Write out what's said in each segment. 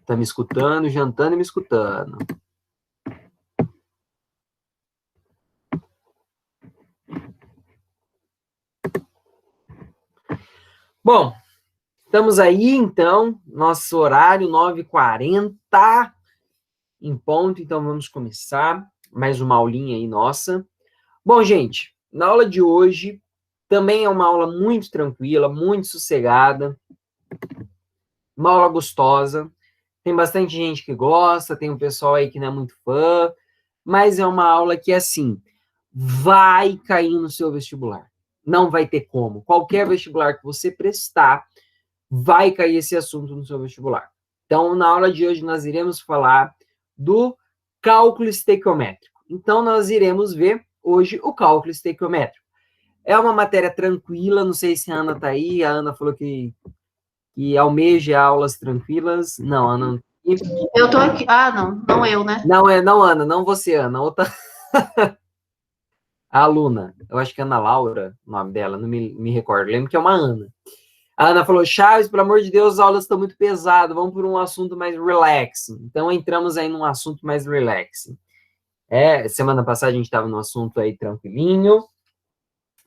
Tá me escutando, jantando e me escutando. Bom, estamos aí, então, nosso horário 9h40 em ponto, então vamos começar mais uma aulinha aí nossa. Bom, gente, na aula de hoje também é uma aula muito tranquila, muito sossegada, uma aula gostosa. Tem bastante gente que gosta, tem um pessoal aí que não é muito fã, mas é uma aula que, assim, vai cair no seu vestibular. Não vai ter como. Qualquer vestibular que você prestar, vai cair esse assunto no seu vestibular. Então, na aula de hoje, nós iremos falar do cálculo estequiométrico. Então, nós iremos ver hoje o cálculo estequiométrico. É uma matéria tranquila, não sei se a Ana está aí, a Ana falou que almeja aulas tranquilas. Não, Ana não. Eu tô aqui. Ah, não eu, né? Não, Ana, não você, Ana, outra. A aluna, eu acho que é Ana Laura, o nome dela, não me recordo, lembro que é uma Ana. A Ana falou, Chaves, pelo amor de Deus, as aulas estão muito pesadas, vamos por um assunto mais relaxing. Então, entramos aí num assunto mais relaxing. Semana passada a gente estava num assunto aí tranquilinho.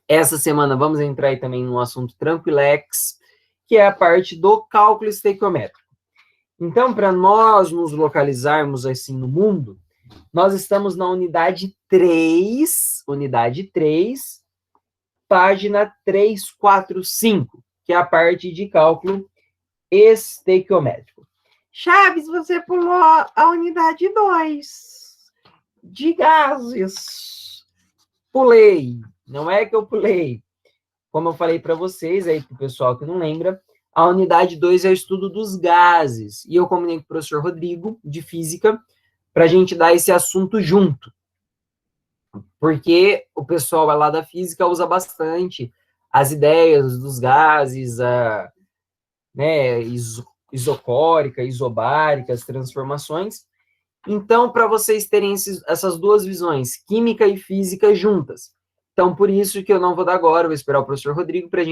Essa semana vamos entrar aí também num assunto tranquilex, que é a parte do cálculo estequiométrico. Então, para nós nos localizarmos assim no mundo, nós estamos na unidade 3, página 345, que é a parte de cálculo estequiométrico. Chaves, você pulou a unidade 2, de gases. Pulei, não é que eu pulei. Como eu falei para vocês, aí para o pessoal que não lembra, a unidade 2 é o estudo dos gases. E eu combinei com o professor Rodrigo, de Física, para a gente dar esse assunto junto. Porque o pessoal lá da Física usa bastante as ideias dos gases, né, isocórica, isobárica, as transformações. Então, para vocês terem essas duas visões, química e física juntas. Então, por isso que eu não vou dar agora, vou esperar o professor Rodrigo para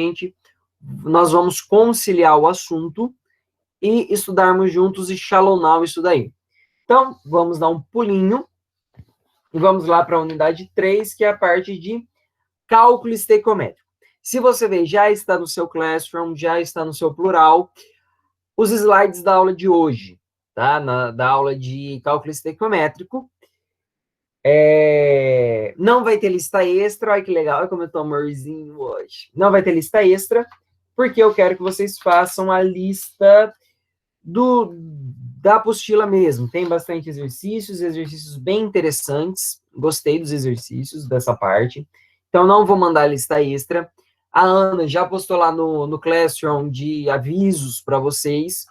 nós vamos conciliar o assunto e estudarmos juntos e xalonar isso daí. Então, vamos dar um pulinho e vamos lá para a unidade 3, que é a parte de cálculo estequiométrico. Se você ver, já está no seu Classroom, já está no seu plural, os slides da aula de hoje, tá? Da aula de cálculo estequiométrico. Não vai ter lista extra, olha que legal, olha como eu tô amorzinho hoje. Não vai ter lista extra, porque eu quero que vocês façam a lista da apostila mesmo. Tem bastante exercícios bem interessantes. Gostei dos exercícios dessa parte. Então, não vou mandar a lista extra. A Ana já postou lá no Classroom de avisos para vocês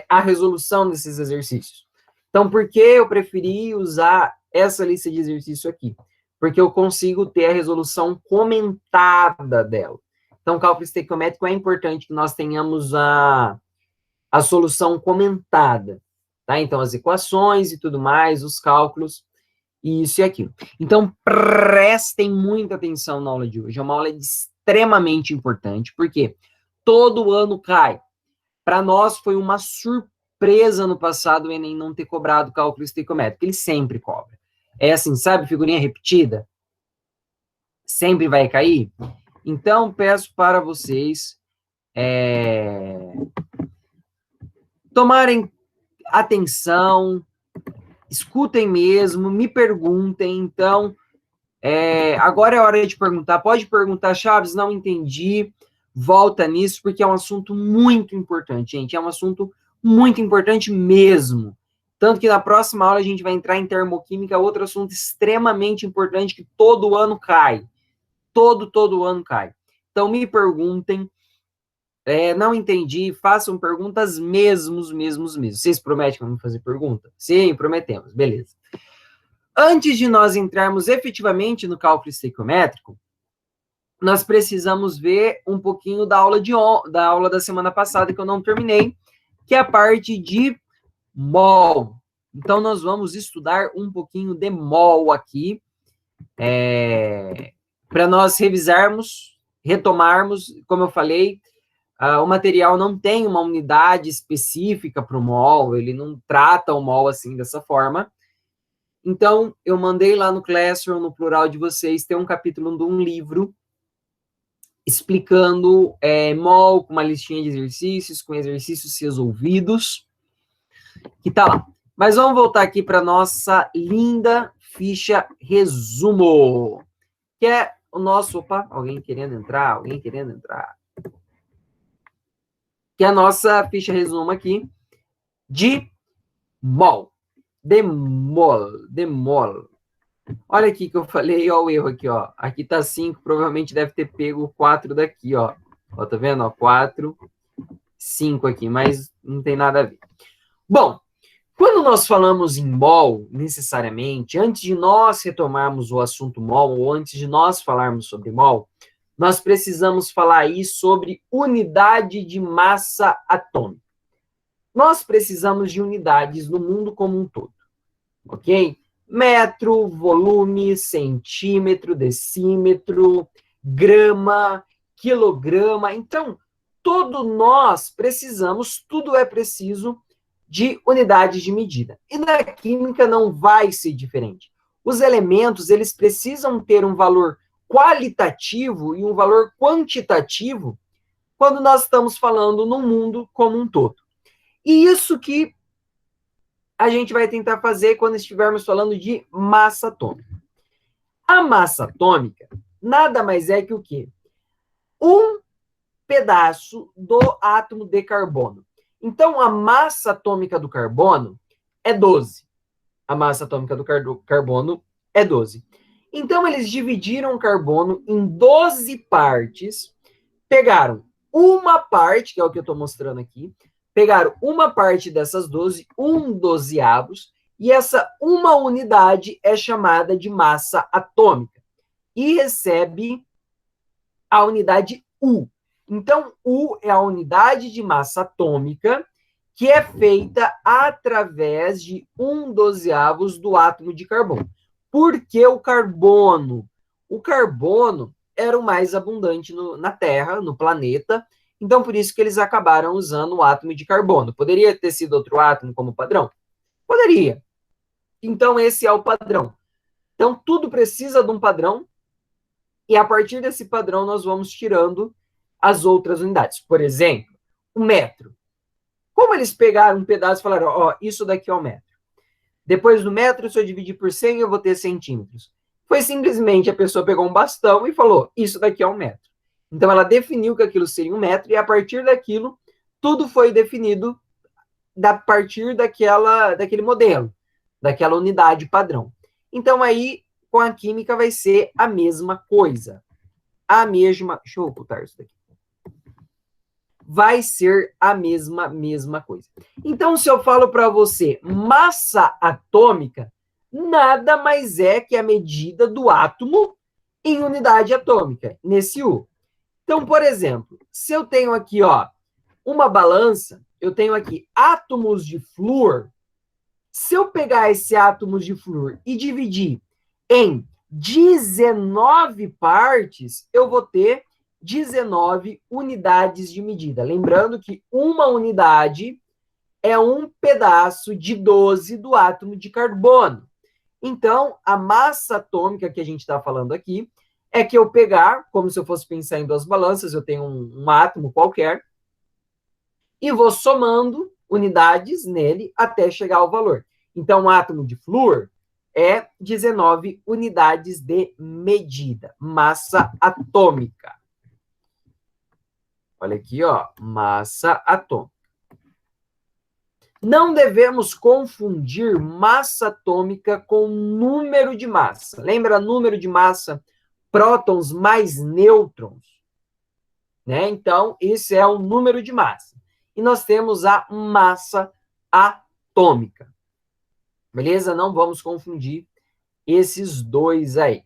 a resolução desses exercícios. Então, por que eu preferi usar essa lista de exercício aqui? Porque eu consigo ter a resolução comentada dela. Então, cálculo estequiométrico é importante que nós tenhamos a solução comentada, tá? Então, as equações e tudo mais, os cálculos, isso e aquilo. Então, prestem muita atenção na aula de hoje. É uma aula extremamente importante, porque todo ano cai. Para nós foi uma surpresa no passado o Enem não ter cobrado cálculo estequiométrico. Ele sempre cobra. É assim, sabe, figurinha repetida? Sempre vai cair? Então, peço para vocês tomarem atenção, escutem mesmo, me perguntem. Então, agora é hora de perguntar. Pode perguntar, Chaves, não entendi. Volta nisso, porque é um assunto muito importante, gente. É um assunto muito importante mesmo. Tanto que na próxima aula a gente vai entrar em termoquímica, outro assunto extremamente importante que todo ano cai. Todo ano cai. Então, me perguntem. Não entendi, façam perguntas mesmos. Vocês prometem que vão fazer pergunta? Sim, prometemos, beleza. Antes de nós entrarmos efetivamente no cálculo estequiométrico, nós precisamos ver um pouquinho da aula da semana passada, que eu não terminei, que é a parte de mol. Então, nós vamos estudar um pouquinho de mol aqui, para nós revisarmos, retomarmos, como eu falei, o material não tem uma unidade específica para o mol, ele não trata o mol assim, dessa forma. Então, eu mandei lá no Classroom, no plural de vocês, tem um capítulo de um livro explicando mol, com uma listinha de exercícios, com exercícios resolvidos, que tá lá. Mas vamos voltar aqui para nossa linda ficha resumo, que é o nosso... Opa, alguém querendo entrar? Que é a nossa ficha resumo aqui de mol. Demol. Olha aqui que eu falei, ó, o erro aqui, ó. Aqui tá 5, provavelmente deve ter pego 4 daqui, ó. Ó, tá vendo? Ó, 4, 5 aqui, mas não tem nada a ver. Bom, quando nós falamos em mol, necessariamente, antes de nós retomarmos o assunto mol, ou antes de nós falarmos sobre mol, nós precisamos falar aí sobre unidade de massa atômica. Nós precisamos de unidades no mundo como um todo, ok? Metro, volume, centímetro, decímetro, grama, quilograma. Então, tudo é preciso de unidades de medida. E na química não vai ser diferente. Os elementos, eles precisam ter um valor qualitativo e um valor quantitativo quando nós estamos falando no mundo como um todo. E isso que a gente vai tentar fazer quando estivermos falando de massa atômica. A massa atômica nada mais é que o quê? Um pedaço do átomo de carbono. Então, a massa atômica do carbono é 12. A massa atômica do carbono é 12. Então, eles dividiram o carbono em 12 partes, pegaram uma parte, que é o que eu estou mostrando aqui, pegaram uma parte dessas 12, um dozeavos, e essa uma unidade é chamada de massa atômica. E recebe a unidade U. Então, U é a unidade de massa atômica que é feita através de um dozeavos do átomo de carbono. Por que o carbono? O carbono era o mais abundante na Terra, no planeta, então por isso que eles acabaram usando o átomo de carbono. Poderia ter sido outro átomo como padrão? Poderia. Então, esse é o padrão. Então, tudo precisa de um padrão, e a partir desse padrão nós vamos tirando as outras unidades. Por exemplo, o metro. Como eles pegaram um pedaço e falaram, ó, isso daqui é o metro. Depois do metro, se eu dividir por 100, eu vou ter centímetros. Foi simplesmente a pessoa pegou um bastão e falou, isso daqui é um metro. Então, ela definiu que aquilo seria um metro, e a partir daquilo, tudo foi definido a partir daquele modelo, daquela unidade padrão. Então, aí, com a química, vai ser a mesma coisa. Deixa eu ocultar isso daqui. Vai ser a mesma coisa. Então, se eu falo para você massa atômica, nada mais é que a medida do átomo em unidade atômica, nesse U. Então, por exemplo, se eu tenho aqui, ó, uma balança, eu tenho aqui átomos de flúor. Se eu pegar esse átomos de flúor e dividir em 19 partes, eu vou ter 19 unidades de medida. Lembrando que uma unidade é um pedaço de 12 do átomo de carbono. Então, a massa atômica que a gente está falando aqui é que eu pegar, como se eu fosse pensar em duas balanças, eu tenho um átomo qualquer, e vou somando unidades nele até chegar ao valor. Então, o átomo de flúor é 19 unidades de medida, massa atômica. Olha aqui, ó, massa atômica. Não devemos confundir massa atômica com número de massa. Lembra número de massa? Prótons mais nêutrons. Né? Então, esse é o número de massa. E nós temos a massa atômica. Beleza? Não vamos confundir esses dois aí.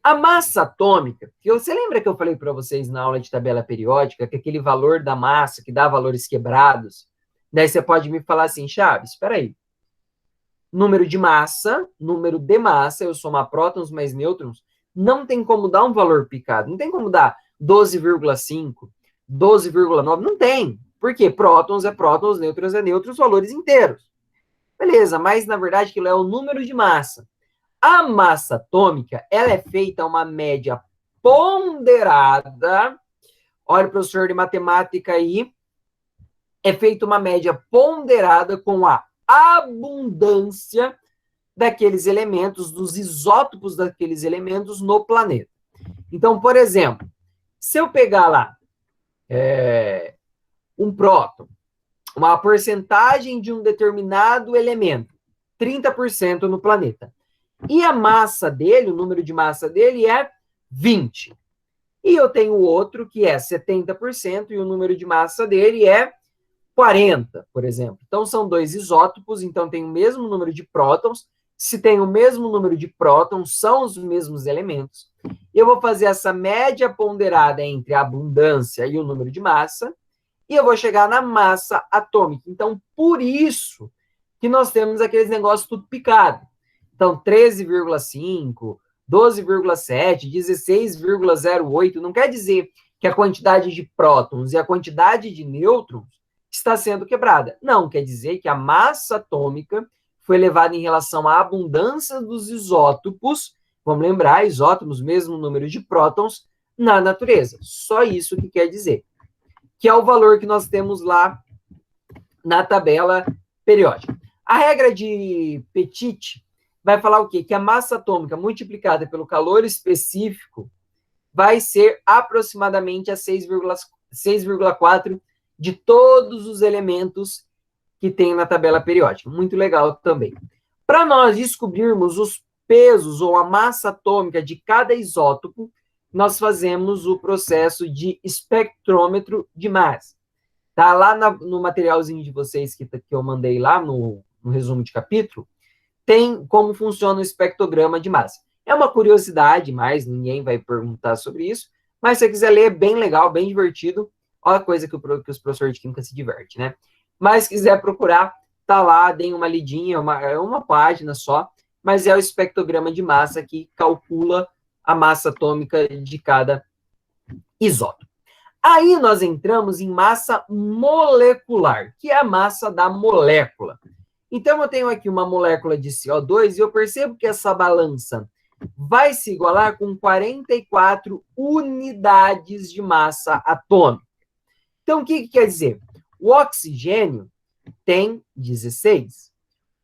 A massa atômica, você lembra que eu falei para vocês na aula de tabela periódica que aquele valor da massa que dá valores quebrados, daí você pode me falar assim, Chaves, espera aí. Número de massa, eu somar prótons mais nêutrons, não tem como dar um valor picado, não tem como dar 12,5, 12,9? Não tem. Por quê? Prótons é prótons, nêutrons é nêutrons, valores inteiros. Beleza, mas na verdade aquilo é o número de massa. A massa atômica, ela é feita uma média ponderada. Olha o professor de matemática aí. É feita uma média ponderada com a abundância daqueles elementos, dos isótopos daqueles elementos no planeta. Então, por exemplo, se eu pegar lá um próton, uma porcentagem de um determinado elemento, 30% no planeta, e a massa dele, o número de massa dele é 20. E eu tenho outro que é 70% e o número de massa dele é 40, por exemplo. Então, são dois isótopos, então tem o mesmo número de prótons. Se tem o mesmo número de prótons, são os mesmos elementos. Eu vou fazer essa média ponderada entre a abundância e o número de massa, e eu vou chegar na massa atômica. Então, por isso que nós temos aqueles negócios tudo picado. Então, 13,5, 12,7, 16,08, não quer dizer que a quantidade de prótons e a quantidade de nêutrons está sendo quebrada. Não, quer dizer que a massa atômica foi elevada em relação à abundância dos isótopos, vamos lembrar, isótopos, mesmo número de prótons, na natureza. Só isso que quer dizer. Que é o valor que nós temos lá na tabela periódica. A regra de Petit vai falar o quê? Que a massa atômica multiplicada pelo calor específico vai ser aproximadamente a 6,4 de todos os elementos que tem na tabela periódica. Muito legal também. Para nós descobrirmos os pesos ou a massa atômica de cada isótopo, nós fazemos o processo de espectrômetro de massa. Tá lá no materialzinho de vocês que eu mandei lá no resumo de capítulo, tem como funciona o espectrograma de massa. É uma curiosidade, mas ninguém vai perguntar sobre isso. Mas se você quiser ler, é bem legal, bem divertido. Olha a coisa que os professores de química se diverte, né? Mas se quiser procurar, tá lá, deem uma lidinha, é uma página só, mas é o espectrograma de massa que calcula a massa atômica de cada isótopo. Aí nós entramos em massa molecular, que é a massa da molécula. Então, eu tenho aqui uma molécula de CO2 e eu percebo que essa balança vai se igualar com 44 unidades de massa atômica. Então, o que quer dizer? O oxigênio tem 16.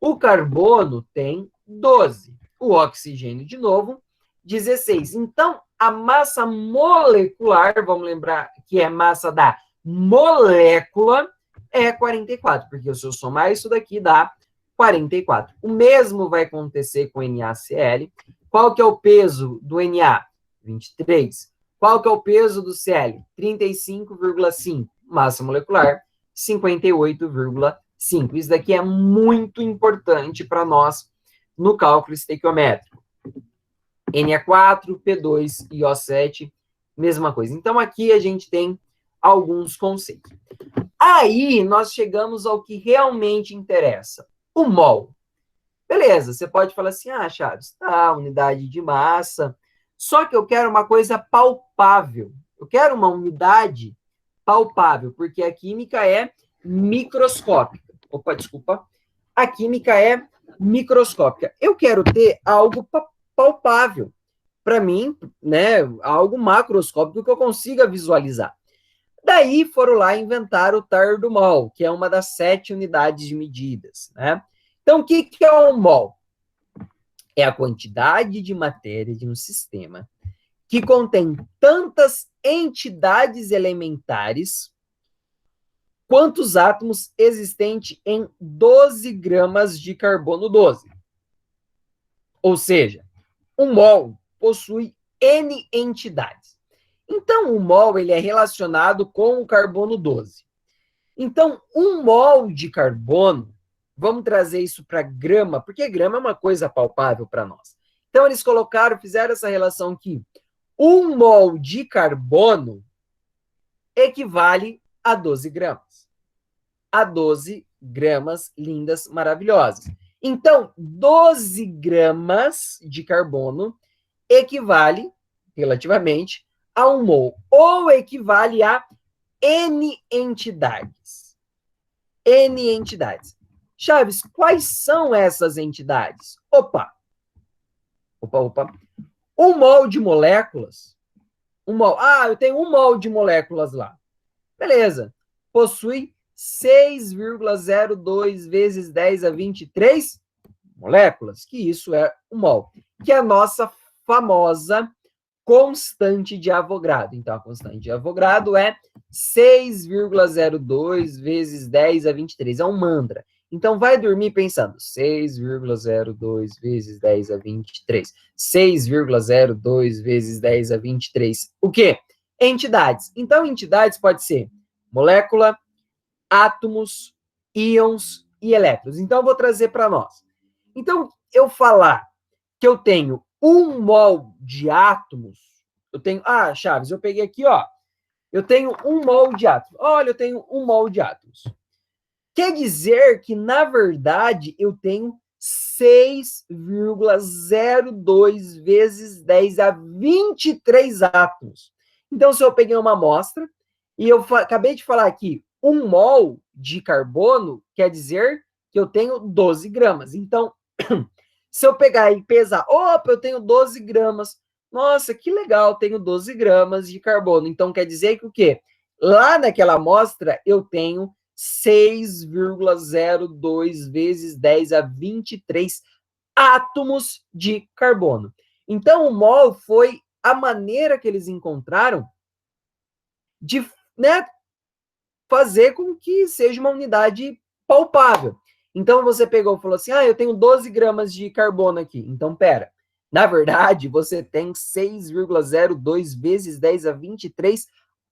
O carbono tem 12. O oxigênio, de novo, 16. Então, a massa molecular, vamos lembrar que é massa da molécula, é 44, porque se eu somar isso daqui, dá 44. O mesmo vai acontecer com NaCl. Qual que é o peso do Na? 23. Qual que é o peso do Cl? 35,5. Massa molecular, 58,5. Isso daqui é muito importante para nós no cálculo estequiométrico. Na4, P2 e O7, mesma coisa. Então, aqui a gente tem alguns conceitos. Aí, nós chegamos ao que realmente interessa. O mol. Beleza, você pode falar assim, Chaves, tá, unidade de massa, só que eu quero uma coisa palpável. Eu quero uma unidade palpável, porque a química é microscópica. Opa, desculpa. A química é microscópica. Eu quero ter algo palpável. Para mim, né, algo macroscópico que eu consiga visualizar. Daí foram lá inventar o tar do mol, que é uma das 7 unidades de medidas, né? Então, o que é o mol? É a quantidade de matéria de um sistema que contém tantas entidades elementares quantos átomos existentes em 12 gramas de carbono 12. Ou seja, um mol possui N entidades. Então, o mol ele é relacionado com o carbono 12. Então, 1 mol de carbono, vamos trazer isso para grama, porque grama é uma coisa palpável para nós. Então, eles fizeram essa relação que 1 mol de carbono equivale a 12 gramas. A 12 gramas lindas, maravilhosas. Então, 12 gramas de carbono equivale, relativamente, a 1 mol, ou equivale a N entidades. N entidades. Chaves, quais são essas entidades? Opa. 1 mol de moléculas. Eu tenho 1 mol de moléculas lá. Beleza. Possui 6,02 vezes 10 a 23 moléculas, que isso é 1 mol, que é a nossa famosa constante de Avogadro. Então, a constante de Avogadro é 6,02 vezes 10 a 23. É um mantra. Então, vai dormir pensando 6,02 vezes 10 a 23. 6,02 vezes 10 a 23. O quê? Entidades. Então, entidades pode ser molécula, átomos, íons e elétrons. Então, eu vou trazer para nós. Então, eu falar que eu tenho 1 mol de átomos, eu tenho... Chaves, eu peguei aqui, ó. Eu tenho 1 mol de átomos. Olha, eu tenho 1 mol de átomos. Quer dizer que, na verdade, eu tenho 6,02 vezes 10 a 23 átomos. Então, se eu peguei uma amostra e eu acabei de falar aqui, 1 mol de carbono quer dizer que eu tenho 12 gramas. Então, se eu pegar e pesar, eu tenho 12 gramas. Nossa, que legal, tenho 12 gramas de carbono. Então, quer dizer que o quê? Lá naquela amostra, eu tenho 6,02 vezes 10 a 23 átomos de carbono. Então, o mol foi a maneira que eles encontraram de, fazer com que seja uma unidade palpável. Então, você pegou e falou assim, eu tenho 12 gramas de carbono aqui. Então, pera. Na verdade, você tem 6,02 vezes 10 a 23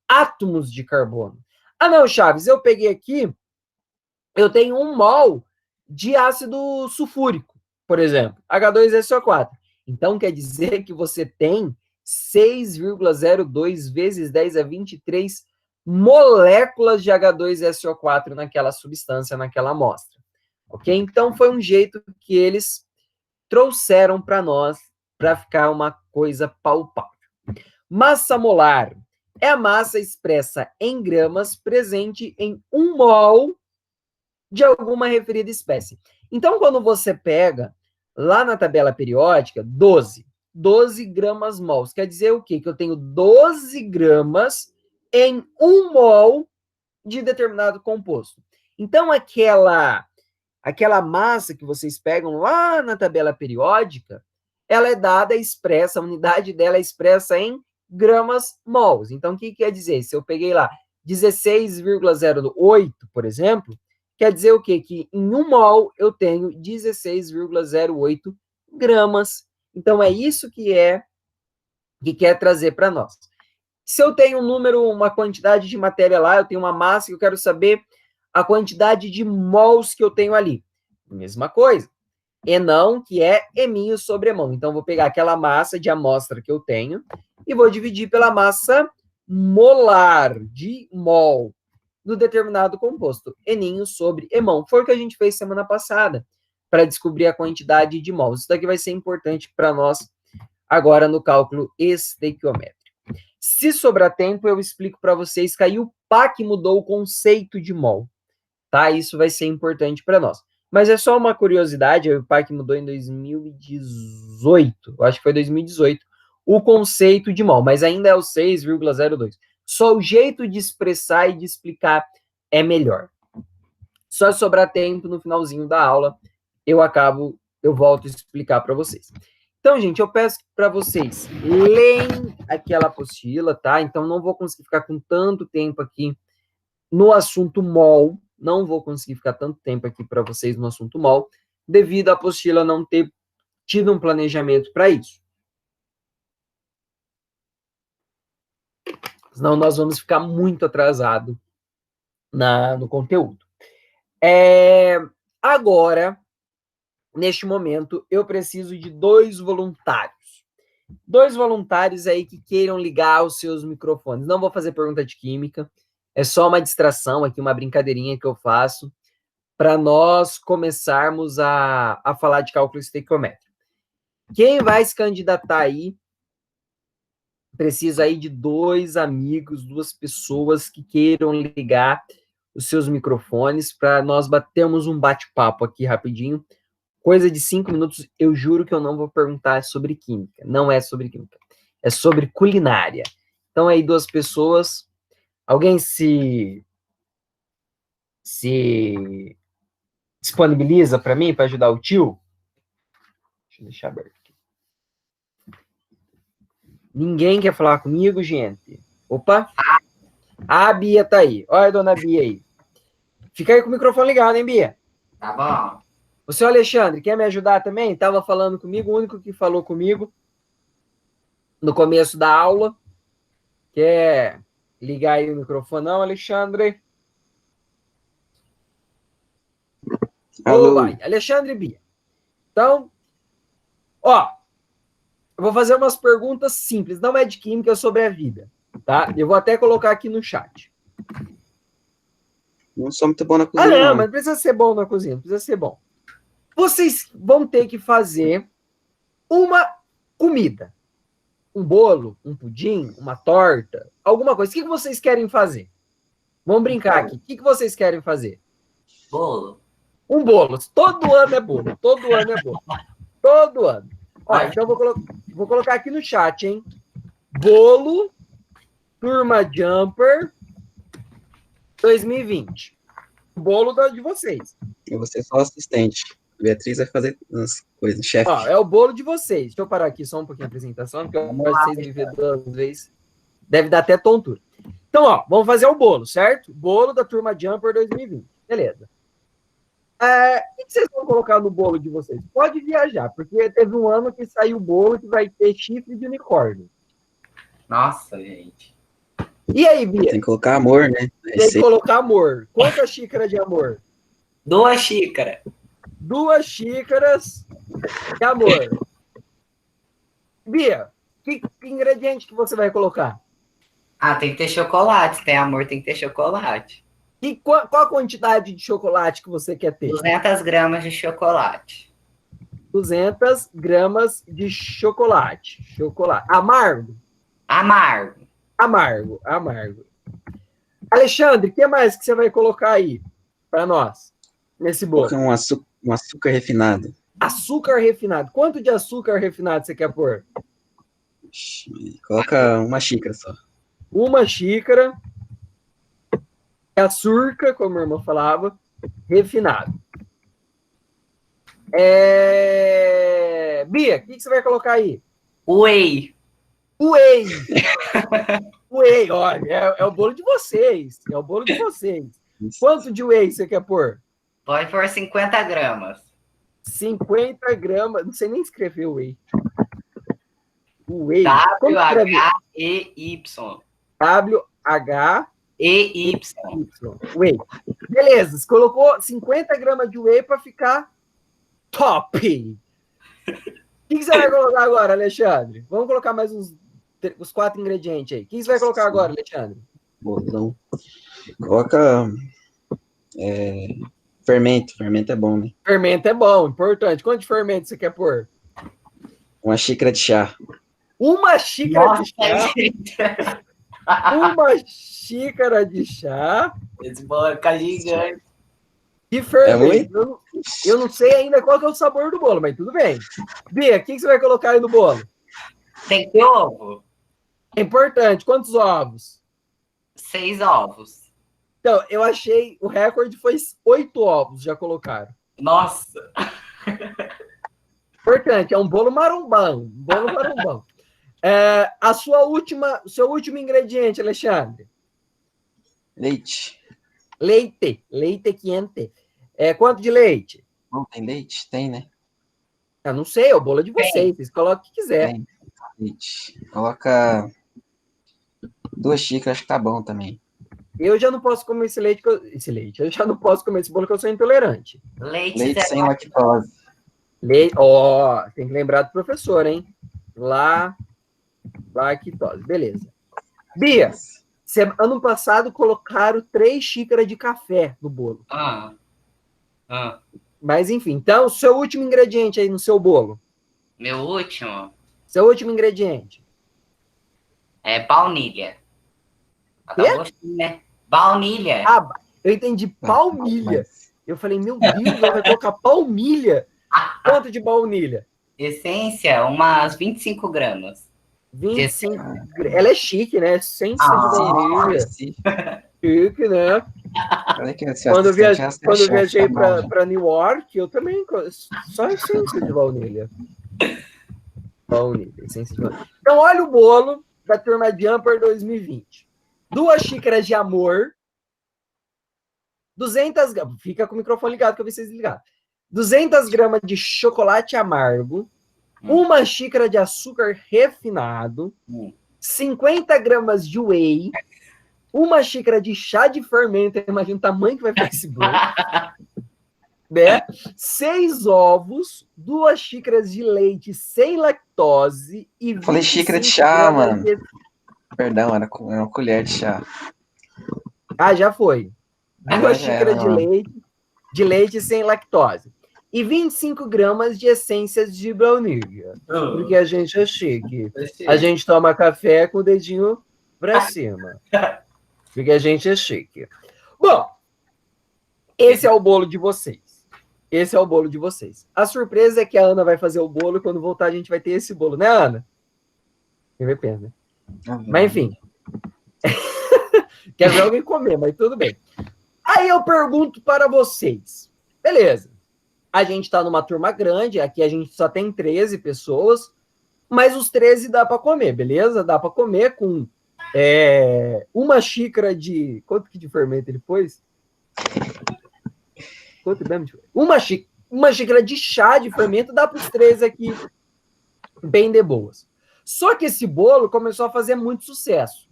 átomos de carbono. Não, Chaves, eu peguei aqui, eu tenho 1 mol de ácido sulfúrico, por exemplo, H2SO4. Então, quer dizer que você tem 6,02 vezes 10 a 23 moléculas de H2SO4 naquela substância, naquela amostra. Ok? Então, foi um jeito que eles trouxeram para nós, para ficar uma coisa palpável. Massa molar é a massa expressa em gramas presente em 1 mol de alguma referida espécie. Então, quando você pega lá na tabela periódica, 12 gramas mols, quer dizer o quê? Que eu tenho 12 gramas em 1 mol de determinado composto. Então, aquela massa que vocês pegam lá na tabela periódica, ela é dada expressa, a unidade dela é expressa em gramas mols. Então, o que quer dizer? Se eu peguei lá 16,08, por exemplo, quer dizer o quê? Que em 1 mol eu tenho 16,08 gramas. Então, é isso que quer trazer para nós. Se eu tenho um número, uma quantidade de matéria lá, eu tenho uma massa que eu quero saber a quantidade de mols que eu tenho ali. Mesma coisa. Enão, que é eminho sobre emão. Então, vou pegar aquela massa de amostra que eu tenho e vou dividir pela massa molar de mol do determinado composto. Eninho sobre emão. Foi o que a gente fez semana passada para descobrir a quantidade de mols. Isso daqui vai ser importante para nós agora no cálculo estequiométrico. Se sobrar tempo, eu explico para vocês que aí o PAC mudou o conceito de mol. Tá? Isso vai ser importante para nós. Mas é só uma curiosidade, o PAC mudou em 2018, eu acho que foi 2018, o conceito de mol, mas ainda é o 6,02. Só o jeito de expressar e de explicar é melhor. Só se sobrar tempo no finalzinho da aula, eu volto a explicar para vocês. Então, gente, eu peço para vocês leem aquela apostila, tá? Então, não vou conseguir ficar com tanto tempo aqui no assunto mol, não vou conseguir ficar tanto tempo aqui para vocês no assunto mol, devido à apostila não ter tido um planejamento para isso. Senão nós vamos ficar muito atrasado no conteúdo. Agora, neste momento, eu preciso de 2 voluntários. 2 voluntários aí que queiram ligar os seus microfones. Não vou fazer pergunta de química, é só uma distração aqui, uma brincadeirinha que eu faço para nós começarmos a falar de cálculo estequiométrico. Quem vai se candidatar aí Precisa aí de 2 amigos, 2 pessoas que queiram ligar os seus microfones para nós batermos um bate-papo aqui rapidinho. Coisa de 5 minutos, eu juro que eu não vou perguntar sobre química. Não é sobre química. É sobre culinária. Então, aí, 2 pessoas. Alguém se disponibiliza para mim, para ajudar o tio? Deixa eu deixar aberto aqui. Ninguém quer falar comigo, gente? Opa! A Bia tá aí. Olha a dona Bia aí. Fica aí com o microfone ligado, hein, Bia? Tá bom. O senhor Alexandre, quer me ajudar também? Estava falando comigo, o único que falou comigo no começo da aula. Quer ligar aí o microfone, não, Alexandre? Alô. Vai, Alexandre e Bia. Então, ó, eu vou fazer umas perguntas simples, não é de química, é sobre a vida, tá? Eu vou até colocar aqui no chat. Não sou muito bom na cozinha, Não, não. mas precisa ser bom na cozinha, precisa ser bom. Vocês vão ter que fazer uma comida. Um bolo, um pudim, uma torta, alguma coisa. O que vocês querem fazer? Vamos brincar aqui. O que vocês querem fazer? Bolo. Um bolo. Todo ano é bolo. Todo ano é bolo. Todo ano. Ó, então vou colocar aqui no chat, hein? Bolo, Turma Jumper 2020. O bolo de vocês. Eu vou ser só assistente. A Beatriz vai fazer as coisas, chefe. Ó, é o bolo de vocês. Deixa eu parar aqui só um pouquinho a apresentação, porque eu gosto de vocês me ver 2 vezes. Deve dar até tontura. Então, ó, vamos fazer o bolo, certo? Bolo da Turma Jumper 2020. Beleza. O que vocês vão colocar no bolo de vocês? Pode viajar, porque teve um ano que saiu o bolo que vai ter chifre de unicórnio. Nossa, gente. E aí, Bia? Tem que colocar amor, né? Tem que colocar amor. Quantas xícaras de amor? 2 xícaras. 2 xícaras de amor. Bia, que ingrediente que você vai colocar? Ah, tem que ter chocolate. Se tem amor, tem que ter chocolate. E qual a quantidade de chocolate que você quer ter? 200 gramas de chocolate. 200 gramas de chocolate. Chocolate. Amargo? Amargo. Amargo. Alexandre, o que mais que você vai colocar aí para nós, nesse bolo? Coloca um açúcar refinado. Açúcar refinado. Quanto de açúcar refinado você quer pôr? Coloca 1 xícara só. 1 xícara. Açúcar, como a irmã falava, refinado. Bia, o que você vai colocar aí? Whey. Whey, olha, é o bolo de vocês. É o bolo de vocês. Quanto de whey você quer pôr? Pode pôr 50 gramas. 50 gramas. Não sei nem escrever whey. Whey. W-H-E-Y. W-H-E-Y. Whey. Beleza, você colocou 50 gramas de whey para ficar top. O que você vai colocar agora, Alexandre? Vamos colocar mais os 4 ingredientes aí. O que você vai colocar agora, Alexandre? Bolão. Coloca fermento. Fermento é bom, né? Fermento é bom, importante. Quanto de fermento você quer pôr? 1 xícara de chá. 1 xícara de chá. Gente. 1 xícara de chá. Esse bolo vai ficar gigante. De fermento. Eu não sei ainda qual que é o sabor do bolo, mas tudo bem. Bia, o que você vai colocar aí no bolo? Tem que ter ovo. É importante. Quantos ovos? 6 ovos. Então, eu achei, o recorde foi 8 ovos já colocaram. Nossa. Importante, é um bolo marombão. O seu último ingrediente, Alexandre? Leite. Leite quente. Quanto de leite? Não tem leite? Tem, né? Eu não sei, é o bolo de vocês. Vocês colocam o que quiser. Tem. Leite. Coloca 2 xícaras, acho que tá bom também. Eu já não posso comer esse leite. Eu já não posso comer esse bolo que eu sou intolerante. Leite sem lactose. Tem que lembrar do professor, hein? Lactose. Beleza. Bia, ano passado colocaram 3 xícaras de café no bolo. Mas, enfim. Então, o seu último ingrediente aí no seu bolo. Meu último? Seu último ingrediente. É baunilha. Pra dar Quê? um gostinho, né? Baunilha. Ah, eu entendi palmilha. Mas Eu falei, meu Deus, ela vai colocar palmilha. Quanto de baunilha? Essência, umas 25 gramas. 25. Ela é chique, né? Essência de baunilha. esse, Chique, né? olha que esse Quando eu, assistente quando eu chefe viajei tá bom, já. para New York, eu também. Só essência de baunilha. Baunilha, essência de baunilha. Então, olha o bolo da turma Jumper 2020. 2 xícaras de amor. 200 gramas. Fica com o microfone ligado que eu vi vocês ligados. 200 gramas de chocolate amargo. 1 xícara de açúcar refinado. 50 gramas de whey. 1 xícara de chá de fermento. Imagina o tamanho que vai ficar esse bolo. Né? 6 ovos, 2 xícaras de leite sem lactose e Falei xícara de 25 chá, gramas mano. Perdão, era uma colher de chá. Ah, já foi. 2 Já xícaras era, de mano. leite sem lactose. E 25 gramas de essências de baunilha. Porque a gente é chique. A gente toma café com o dedinho pra cima. Porque a gente é chique. Bom, esse é o bolo de vocês. Esse é o bolo de vocês. A surpresa é que a Ana vai fazer o bolo e quando voltar a gente vai ter esse bolo, né, Ana? Quem vai pena, né? Mas enfim. Quer ver alguém comer, mas tudo bem. Aí eu pergunto para vocês. Beleza. A gente está numa turma grande, aqui a gente só tem 13 pessoas, mas os 13 dá para comer, beleza? Dá para comer com 1 xícara de... Quanto que de fermento ele pôs? Quanto mesmo? Uma xícara de chá de fermento dá para os 13 aqui bem de boas. Só que esse bolo começou a fazer muito sucesso.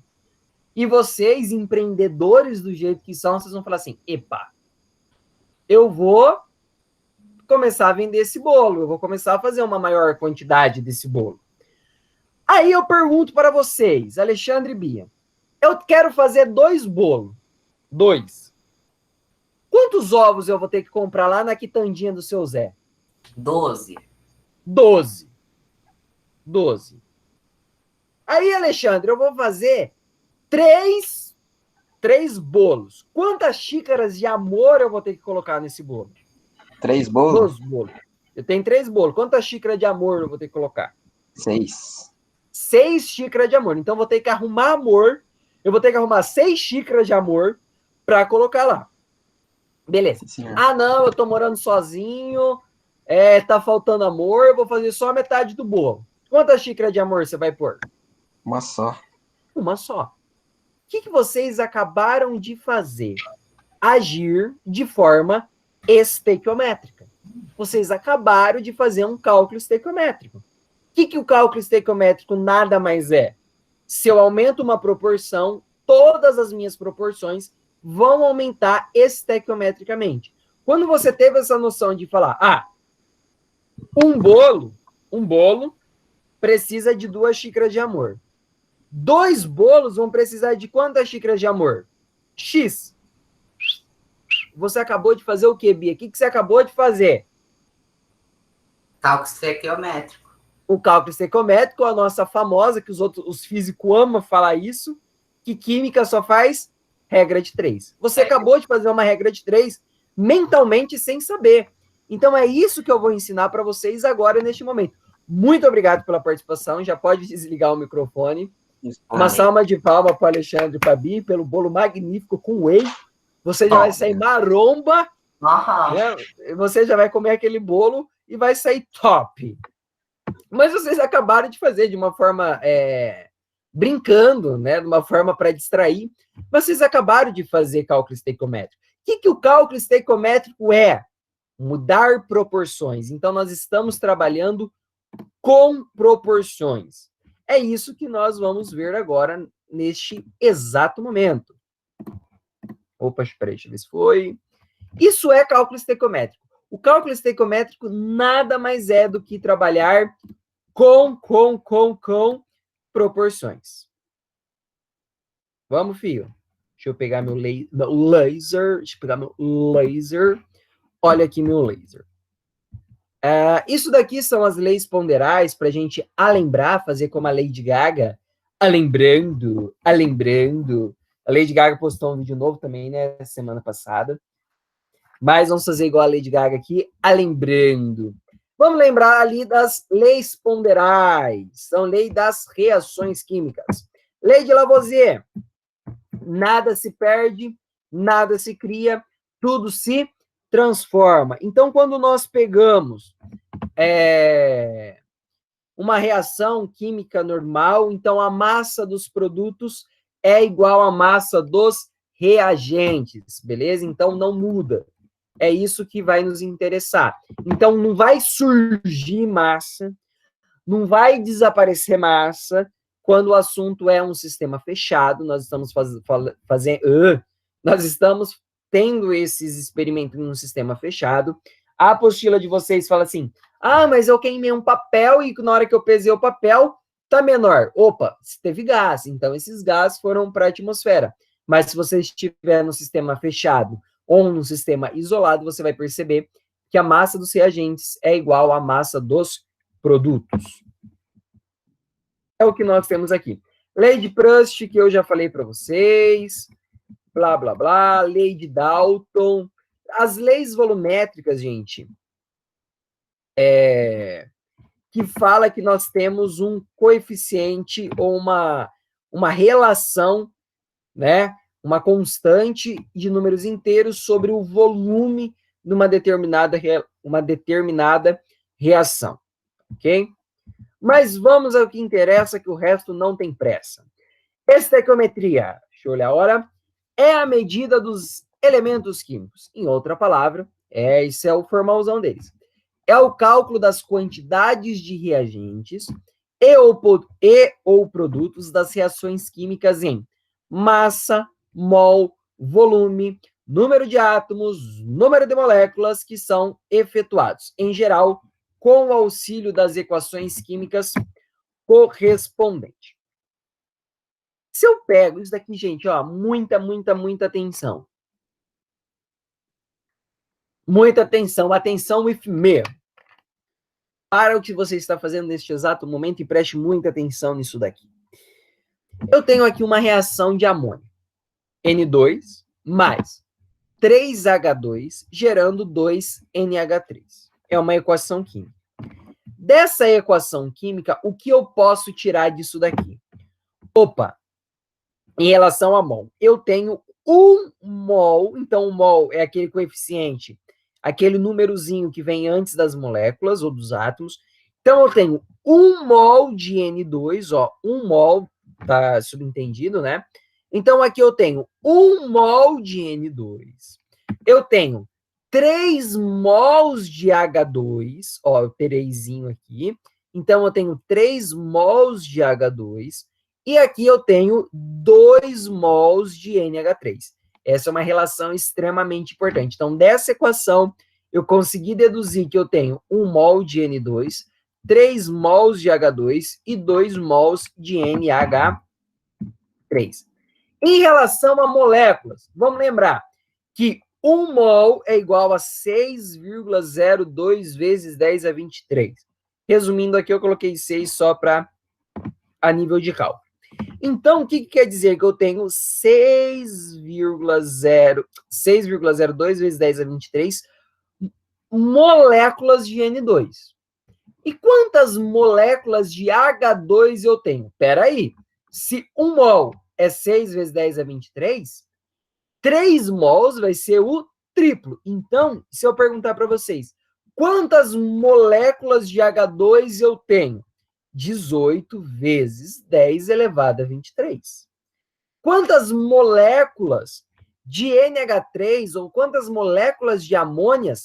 E vocês, empreendedores do jeito que são, vocês vão falar assim, epa, eu vou começar a vender esse bolo, eu vou começar a fazer uma maior quantidade desse bolo. Aí eu pergunto para vocês, Alexandre e Bia, eu quero fazer 2 bolos. 2. Quantos ovos eu vou ter que comprar lá na quitandinha do seu Zé? 12. 12. Aí, Alexandre, eu vou fazer 3 bolos. Quantas xícaras de amor eu vou ter que colocar nesse bolo? 3 bolos? 2 bolos. Eu tenho 3 bolos. Quantas xícaras de amor eu vou ter que colocar? 6. 6 xícaras de amor. Então, eu vou ter que arrumar amor. Eu vou ter que arrumar 6 xícaras de amor para colocar lá. Beleza. Sim, Ah, não, eu tô morando sozinho. Tá faltando amor. Eu vou fazer só metade do bolo. Quantas xícaras de amor você vai pôr? uma só. Uma só. O que vocês acabaram de fazer? Agir de forma estequiométrica. Vocês acabaram de fazer um cálculo estequiométrico. O que o cálculo estequiométrico nada mais é? Se eu aumento uma proporção, todas as minhas proporções vão aumentar estequiometricamente. Quando você teve essa noção de falar, um bolo precisa de 2 xícaras de amor. 2 bolos vão precisar de quantas xícaras de amor? X. Você acabou de fazer o quê, Bia? O que você acabou de fazer? Cálculo estequiométrico. O cálculo estequiométrico, a nossa famosa, que os físicos amam falar isso, que química só faz regra de 3. Você acabou de fazer uma regra de 3 mentalmente sem saber. Então é isso que eu vou ensinar para vocês agora, neste momento. Muito obrigado pela participação. Já pode desligar o microfone. Uma salva de palmas para o Alexandre e para a Bia, pelo bolo magnífico com whey. Você já vai sair maromba. Né? Você já vai comer aquele bolo e vai sair top. Mas vocês acabaram de fazer de uma forma brincando, né? De uma forma para distrair. Vocês acabaram de fazer cálculo estequiométrico. O que o cálculo estequiométrico é? Mudar proporções. Então, nós estamos trabalhando com proporções. É isso que nós vamos ver agora, neste exato momento. Opa, espera aí, deixa eu ver se foi. Isso é cálculo estequiométrico. O cálculo estequiométrico nada mais é do que trabalhar com proporções. Vamos, filho. Deixa eu pegar meu laser. Deixa eu pegar meu laser. Olha aqui meu laser. Isso daqui são as leis ponderais para a gente lembrar, fazer como a Lady Gaga, lembrando, a Lady Gaga postou um vídeo novo também, né, semana passada. Mas vamos fazer igual a Lady Gaga aqui, lembrando. Vamos lembrar ali das leis ponderais, são lei das reações químicas. Lei de Lavoisier, nada se perde, nada se cria, tudo se transforma. Então, quando nós pegamos uma reação química normal, então a massa dos produtos é igual à massa dos reagentes, beleza? Então, não muda. É isso que vai nos interessar. Então, não vai surgir massa, não vai desaparecer massa quando o assunto é um sistema fechado. Nós estamos nós estamos tendo esses experimentos em um sistema fechado. A apostila de vocês fala assim: ah, mas eu queimei um papel e na hora que eu pesei o papel, tá menor. Opa, teve gás. Então, esses gases foram para a atmosfera. Mas se você estiver no sistema fechado ou no sistema isolado, você vai perceber que a massa dos reagentes é igual à massa dos produtos. É o que nós temos aqui. Lei de Proust, que eu já falei para vocês. Blá, blá, blá. Lei de Dalton. As leis volumétricas, gente, que fala que nós temos um coeficiente ou uma relação, né? Uma constante de números inteiros sobre o volume de uma determinada reação, ok? Mas vamos ao que interessa, que o resto não tem pressa. Estequiometria, deixa eu olhar a hora, é a medida dos elementos químicos. Em outra palavra, esse é o formalzão deles. É o cálculo das quantidades de reagentes e ou produtos das reações químicas em massa, mol, volume, número de átomos, número de moléculas que são efetuados, em geral, com o auxílio das equações químicas correspondentes. Se eu pego isso daqui, gente, ó, muita atenção. Muita atenção, atenção with me. Para o que você está fazendo neste exato momento e preste muita atenção nisso daqui. Eu tenho aqui uma reação de amônio. N2 mais 3H2 gerando 2NH3. É uma equação química. Dessa equação química, o que eu posso tirar disso daqui? Opa, em relação a mol, eu tenho 1 mol, então o mol é aquele coeficiente, aquele númerozinho que vem antes das moléculas ou dos átomos. Então eu tenho 1 mol de N2, ó, 1 mol, tá subentendido, né? Então, aqui eu tenho 1 mol de N2, eu tenho 3 mols de H2, ó, o 3zinho aqui, então eu tenho 3 mols de H2, e aqui eu tenho 2 mols de NH3. Essa é uma relação extremamente importante. Então, dessa equação, eu consegui deduzir que eu tenho 1 mol de N2, 3 mols de H2 e 2 mols de NH3. Em relação a moléculas, vamos lembrar que 1 mol é igual a 6,02 vezes 10 a 23. Resumindo aqui, eu coloquei 6 só para a nível de cálculo. Então, o que quer dizer? Que eu tenho 6,02 vezes 10 a 23 moléculas de N2. E quantas moléculas de H2 eu tenho? Espera aí. Se 1 mol é 6 vezes 10 a 23, 3 mols vai ser o triplo. Então, se eu perguntar para vocês, quantas moléculas de H2 eu tenho? 18 vezes 10 elevado a 23. Quantas moléculas de NH3 ou quantas moléculas de amônia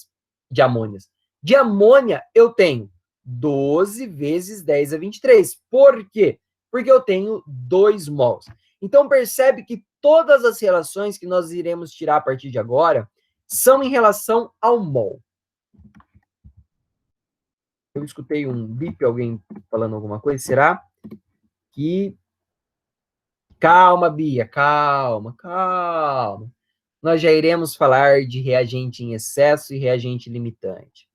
eu tenho? 12 vezes 10 a 23. Por quê? Porque eu tenho 2 mols. Então, percebe que todas as relações que nós iremos tirar a partir de agora são em relação ao mol. Eu escutei um bip, alguém falando alguma coisa. Será que... Calma, Bia, calma. Nós já iremos falar de reagente em excesso e reagente limitante.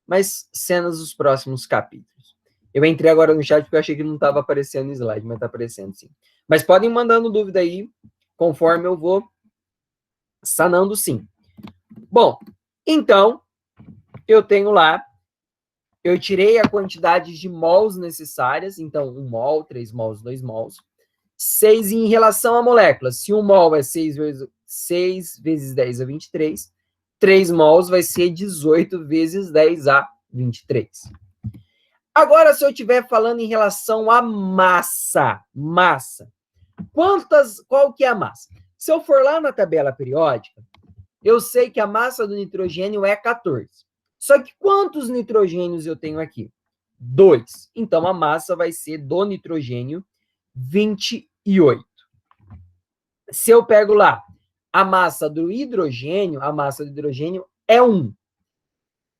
Mas cenas dos próximos capítulos. Eu entrei agora no chat porque eu achei que não estava aparecendo no slide, mas está aparecendo sim. Mas podem ir mandando dúvida aí, conforme eu vou sanando sim. Bom, então, eu tenho lá, eu tirei a quantidade de mols necessárias, então 1 mol, 3 mols, 2 mols. 6 em relação a moléculas. Se 1 mol é 6 vezes 10 a 23, 3 mols vai ser 18 vezes 10 a 23. Agora, se eu estiver falando em relação à massa, qual que é a massa? Se eu for lá na tabela periódica, eu sei que a massa do nitrogênio é 14. Só que quantos nitrogênios eu tenho aqui? 2. Então, a massa vai ser do nitrogênio 28. Se eu pego lá a massa do hidrogênio, a massa do hidrogênio é 1.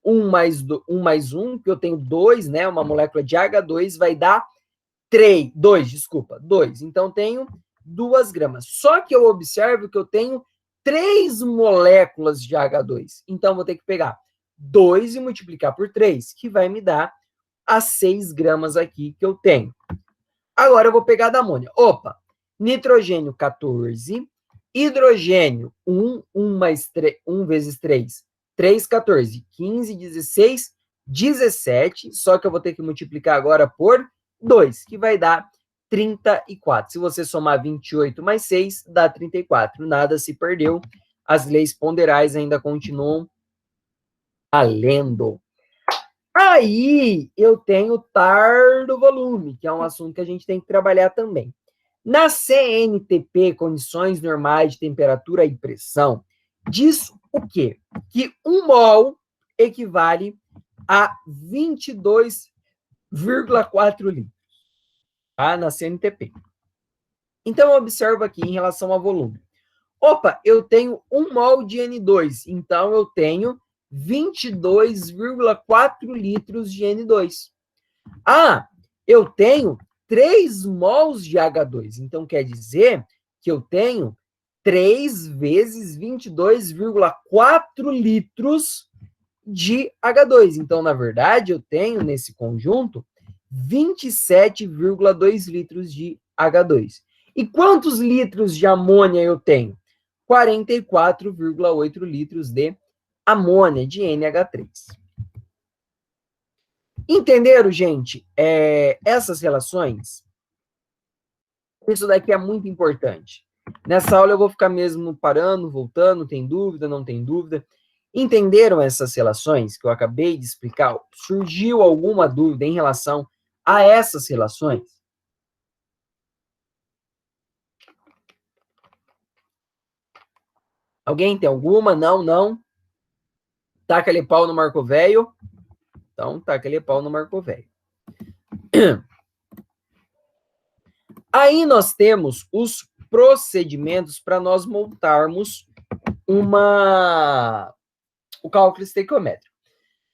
1 mais 1, que eu tenho 2, né? Uma molécula de H2 vai dar 2. Então, tenho 2 gramas. Só que eu observo que eu tenho 3 moléculas de H2. Então, vou ter que pegar 2 e multiplicar por 3, que vai me dar as 6 gramas aqui que eu tenho. Agora, eu vou pegar da amônia. Opa! Nitrogênio, 14. Hidrogênio, 1. 1 vezes 3. 3, 14. 15, 16, 17. Só que eu vou ter que multiplicar agora por 2, que vai dar 34. Se você somar 28 mais 6, dá 34. Nada se perdeu. As leis ponderais ainda continuam valendo. Aí, eu tenho TAR do volume, que é um assunto que a gente tem que trabalhar também. Na CNTP, condições normais de temperatura e pressão, diz o quê? Que 1 mol equivale a 22,4 litros, tá? Na CNTP. Então, eu observo aqui em relação ao volume. Opa, eu tenho 1 mol de N2, então eu tenho 22,4 litros de N2. Ah, eu tenho 3 mols de H2, então quer dizer que eu tenho 3 vezes 22,4 litros de H2. Então, na verdade, eu tenho nesse conjunto 27,2 litros de H2. E quantos litros de amônia eu tenho? 44,8 litros de amônia, de NH3. Entenderam, gente? Essas relações? Isso daqui é muito importante. Nessa aula eu vou ficar mesmo parando, voltando, tem dúvida, não tem dúvida. Entenderam essas relações que eu acabei de explicar? Surgiu alguma dúvida em relação a essas relações? Alguém tem alguma? Não. Taca-lhe pau no Marco Velho. Então, taca-lhe pau no Marco Velho. Aí nós temos os procedimentos para nós montarmos o cálculo estequiométrico.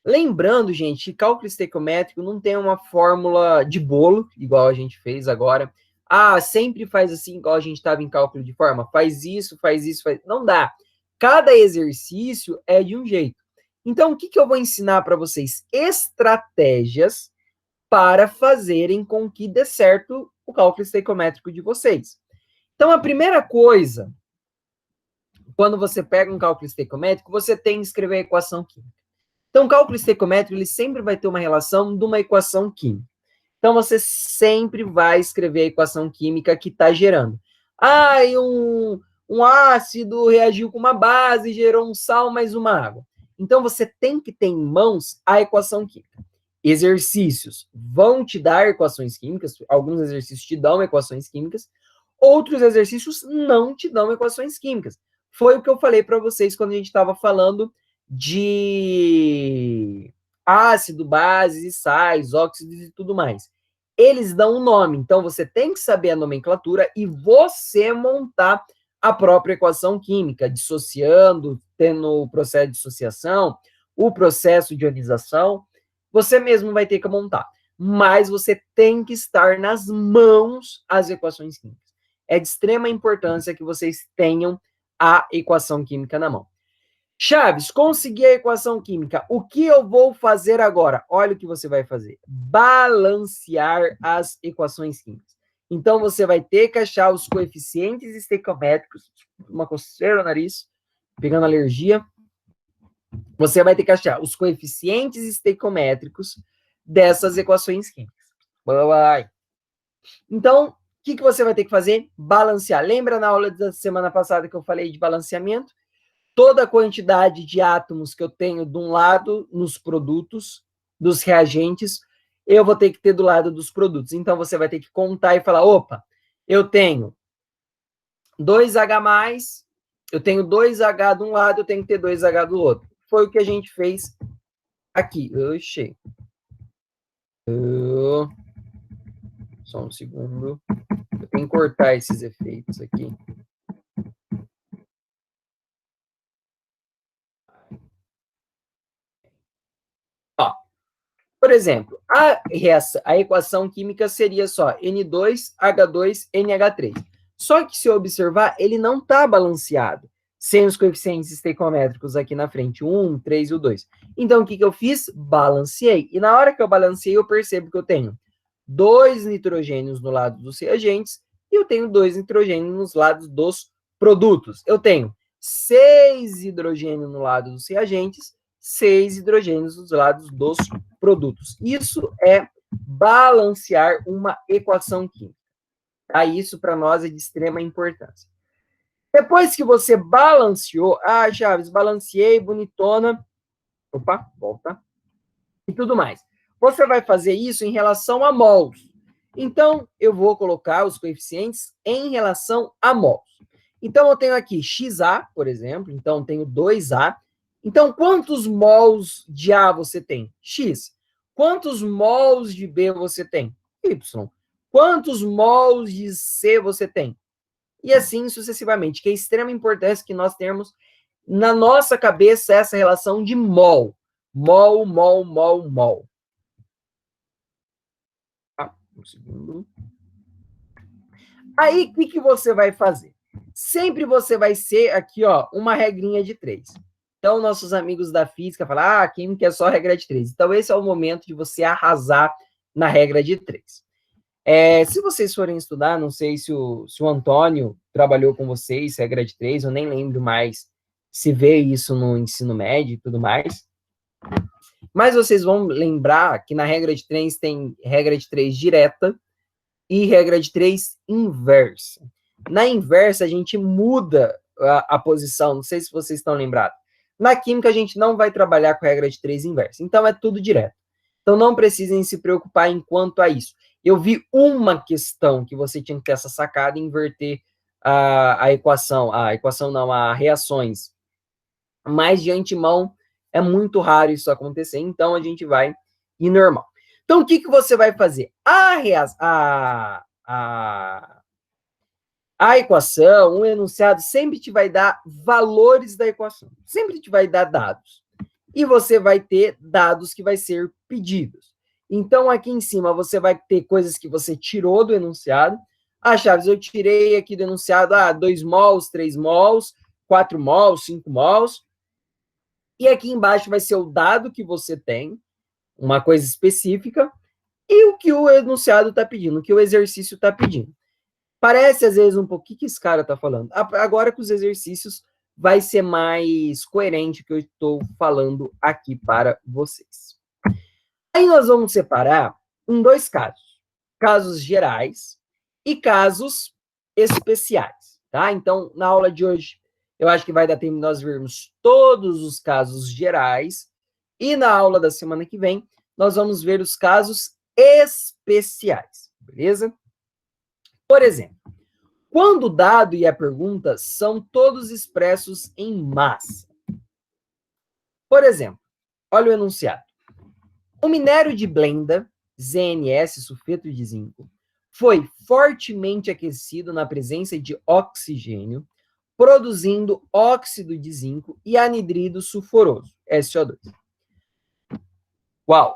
Lembrando, gente, que cálculo estequiométrico não tem uma fórmula de bolo, igual a gente fez agora. Ah, sempre faz assim, igual a gente estava em cálculo de forma. Faz isso, faz. Não dá. Cada exercício é de um jeito. Então, o que eu vou ensinar para vocês? Estratégias para fazerem com que dê certo o cálculo estequiométrico de vocês. Então, a primeira coisa, quando você pega um cálculo estequiométrico, você tem que escrever a equação química. Então, o cálculo estequiométrico, ele sempre vai ter uma relação de uma equação química. Então, você sempre vai escrever a equação química que está gerando. Ah, e um ácido reagiu com uma base, gerou um sal mais uma água. Então, você tem que ter em mãos a equação química. Exercícios vão te dar equações químicas, alguns exercícios te dão equações químicas, outros exercícios não te dão equações químicas. Foi o que eu falei para vocês quando a gente estava falando de ácido, bases e sais, óxidos e tudo mais. Eles dão um nome, então você tem que saber a nomenclatura e você montar a própria equação química, dissociando, tendo o processo de dissociação, o processo de ionização, você mesmo vai ter que montar. Mas você tem que estar nas mãos as equações químicas. É de extrema importância que vocês tenham a equação química na mão. Chaves, consegui a equação química. O que eu vou fazer agora? Olha o que você vai fazer. Balancear as equações químicas. Então, você vai ter que achar os coeficientes estequiométricos. Uma coceira no nariz, pegando alergia. Você vai ter que achar os coeficientes estequiométricos dessas equações químicas. Vai. Então, o que você vai ter que fazer? Balancear. Lembra na aula da semana passada que eu falei de balanceamento? Toda a quantidade de átomos que eu tenho de um lado nos produtos, dos reagentes, eu vou ter que ter do lado dos produtos. Então, você vai ter que contar e falar, opa, eu tenho 2H+, eu tenho 2H de um lado, eu tenho que ter 2H do outro. Foi o que a gente fez aqui. Oxê. Só um segundo. Eu tenho que cortar esses efeitos aqui. Ó, por exemplo, a equação química seria só N2H2NH3. Só que, se eu observar, ele não está balanceado, sem os coeficientes estequiométricos aqui na frente, o 1, 3 e o 2. Então, o que eu fiz? Balanceei. E na hora que eu balanceei, eu percebo que eu tenho 2 nitrogênios no lado dos reagentes e eu tenho 2 nitrogênios nos lados dos produtos. Eu tenho 6 hidrogênios no lado dos reagentes, 6 hidrogênios nos lados dos produtos. Isso é balancear uma equação química. Tá? Isso para nós é de extrema importância. Depois que você balanceou, Chaves, balanceei, bonitona. Opa, volta. E tudo mais. Você vai fazer isso em relação a mols. Então, eu vou colocar os coeficientes em relação a mols. Então, eu tenho aqui XA, por exemplo. Então, tenho 2A. Então, quantos mols de A você tem? X. Quantos mols de B você tem? Y. Quantos mols de C você tem? E assim sucessivamente, que é extrema importância que nós temos na nossa cabeça essa relação de mol. Mol, mol, mol, mol. Um segundo. Aí, o que você vai fazer? Sempre você vai ser aqui, ó, uma regrinha de 3. Então, nossos amigos da física falam, química é só regra de 3. Então, esse é o momento de você arrasar na regra de 3. Se vocês forem estudar, não sei se o Antônio trabalhou com vocês, regra de 3, eu nem lembro mais se vê isso no ensino médio e tudo mais. Mas vocês vão lembrar que na regra de 3 tem regra de 3 direta e regra de 3 inversa. Na inversa, a gente muda a posição, não sei se vocês estão lembrados. Na química, a gente não vai trabalhar com regra de 3 inversa, então é tudo direto. Então, não precisem se preocupar enquanto a isso. Eu vi uma questão que você tinha que ter essa sacada e inverter a equação não, as reações. Mas, de antemão, é muito raro isso acontecer, então a gente vai ir normal. Então, o que você vai fazer? A equação, o enunciado, sempre te vai dar valores da equação. Sempre te vai dar dados. E você vai ter dados que vai ser pedidos. Então, aqui em cima, você vai ter coisas que você tirou do enunciado. Chaves, eu tirei aqui do enunciado, 2 mols, 3 mols, 4 mols, 5 mols. E aqui embaixo vai ser o dado que você tem, uma coisa específica, e o que o enunciado está pedindo, o que o exercício está pedindo. Parece, às vezes, um pouquinho que esse cara está falando. Agora com os exercícios, vai ser mais coerente o que eu estou falando aqui para vocês. Aí nós vamos separar em 2 casos. Casos gerais e casos especiais, tá? Então, na aula de hoje, eu acho que vai dar tempo de nós vermos todos os casos gerais. E na aula da semana que vem, nós vamos ver os casos especiais, beleza? Por exemplo, quando o dado e a pergunta são todos expressos em massa. Por exemplo, olha o enunciado. O minério de Blenda, ZNS, sulfeto de zinco, foi fortemente aquecido na presença de oxigênio, produzindo óxido de zinco e anidrido sulfuroso, SO2. Uau!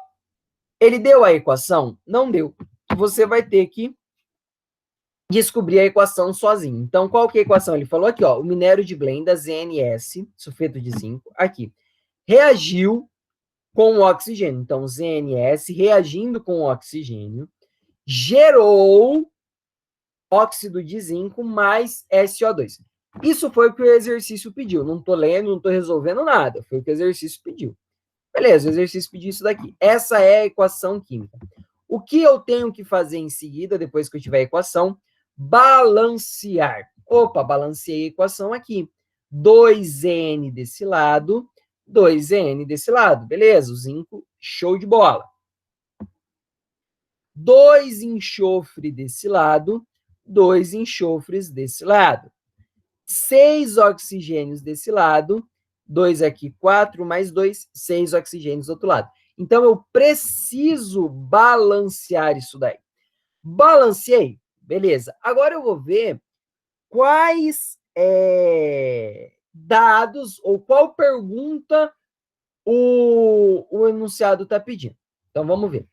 Ele deu a equação? Não deu. Você vai ter que descobrir a equação sozinho. Então, qual que é a equação? Ele falou aqui, ó, o minério de blenda, ZNS, sulfeto de zinco, aqui, reagiu com o oxigênio. Então, ZNS reagindo com o oxigênio, gerou óxido de zinco mais SO2. Isso foi o que o exercício pediu. Não estou lendo, não estou resolvendo nada. Foi o que o exercício pediu. Beleza, o exercício pediu isso daqui. Essa é a equação química. O que eu tenho que fazer em seguida, depois que eu tiver a equação? Balancear. Opa, balanceei a equação aqui. 2N desse lado, 2N desse lado. Beleza, o zinco, show de bola. 2 enxofre desse lado, 2 enxofres desse lado. 6 oxigênios desse lado, 2 aqui, 4 mais 2, 6 oxigênios do outro lado. Então, eu preciso balancear isso daí. Balanceei, beleza. Agora eu vou ver quais dados ou qual pergunta o enunciado está pedindo. Então, vamos ver.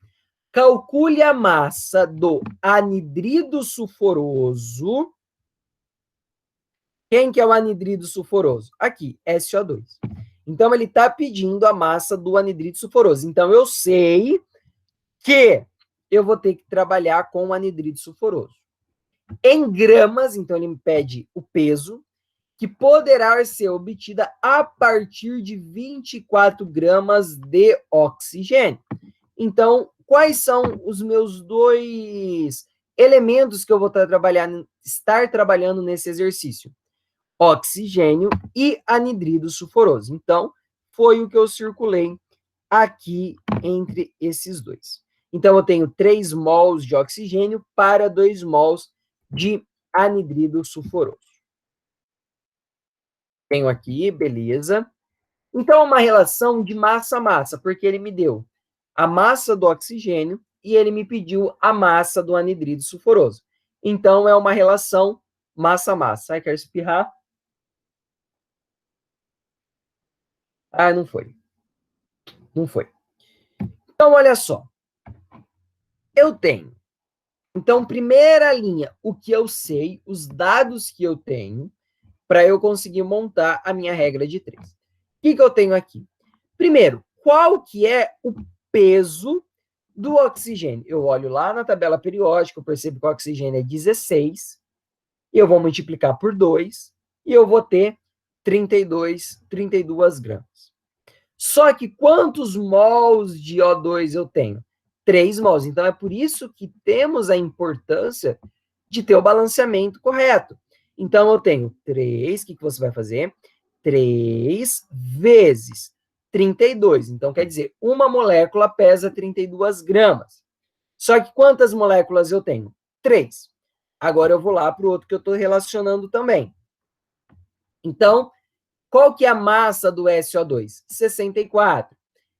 Calcule a massa do anidrido sulfuroso. Quem que é o anidrido sulfuroso? Aqui, SO2. Então, ele está pedindo a massa do anidrido sulfuroso. Então, eu sei que eu vou ter que trabalhar com o anidrido sulfuroso. Em gramas, então, ele me pede o peso, que poderá ser obtida a partir de 24 gramas de oxigênio. Então, quais são os meus dois elementos que eu vou estar trabalhando nesse exercício? Oxigênio e anidrido sulfuroso. Então, foi o que eu circulei aqui entre esses dois. Então, eu tenho 3 mols de oxigênio para 2 mols de anidrido sulfuroso. Tenho aqui, beleza. Então, é uma relação de massa a massa, porque ele me deu a massa do oxigênio e ele me pediu a massa do anidrido sulfuroso. Então, é uma relação massa a massa. Ai, quero espirrar. Ah, não foi. Não foi. Então, olha só. Eu tenho. Então, primeira linha, o que eu sei, os dados que eu tenho, para eu conseguir montar a minha regra de 3. O que eu tenho aqui? Primeiro, qual que é o peso do oxigênio? Eu olho lá na tabela periódica, eu percebo que o oxigênio é 16, e eu vou multiplicar por 2, e eu vou ter 32 gramas. Só que quantos mols de O2 eu tenho? 3 mols. Então, é por isso que temos a importância de ter o balanceamento correto. Então, eu tenho 3, o que você vai fazer? 3 vezes 32. Então, quer dizer, uma molécula pesa 32 gramas. Só que quantas moléculas eu tenho? 3. Agora, eu vou lá para o outro que eu estou relacionando também. Então, qual que é a massa do SO2? 64.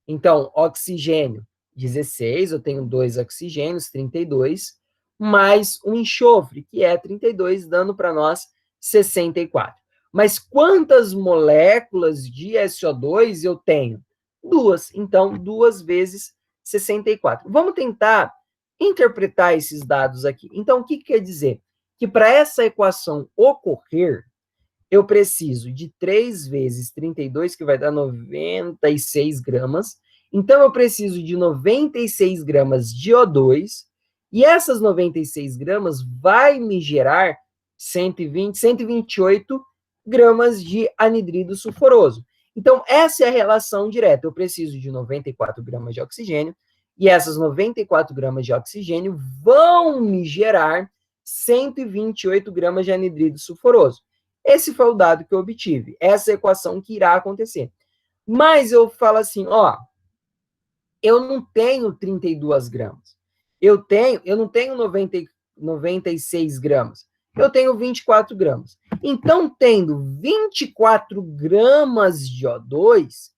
Então, oxigênio, 16, eu tenho 2 oxigênios, 32, mais um enxofre, que é 32, dando para nós 64. Mas quantas moléculas de SO2 eu tenho? 2. Então, 2 vezes 64. Vamos tentar interpretar esses dados aqui. Então, o que quer dizer? Que para essa equação ocorrer, eu preciso de 3 vezes 32, que vai dar 96 gramas. Então, eu preciso de 96 gramas de O2, e essas 96 gramas vai me gerar 128 gramas de anidrido sulfuroso. Então, essa é a relação direta. Eu preciso de 94 gramas de oxigênio, e essas 94 gramas de oxigênio vão me gerar 128 gramas de anidrido sulfuroso. Esse foi o dado que eu obtive. Essa é a equação que irá acontecer. Mas eu falo assim, ó, eu não tenho 32 gramas. Eu não tenho 96 gramas. Eu tenho 24 gramas. Então, tendo 24 gramas de O2,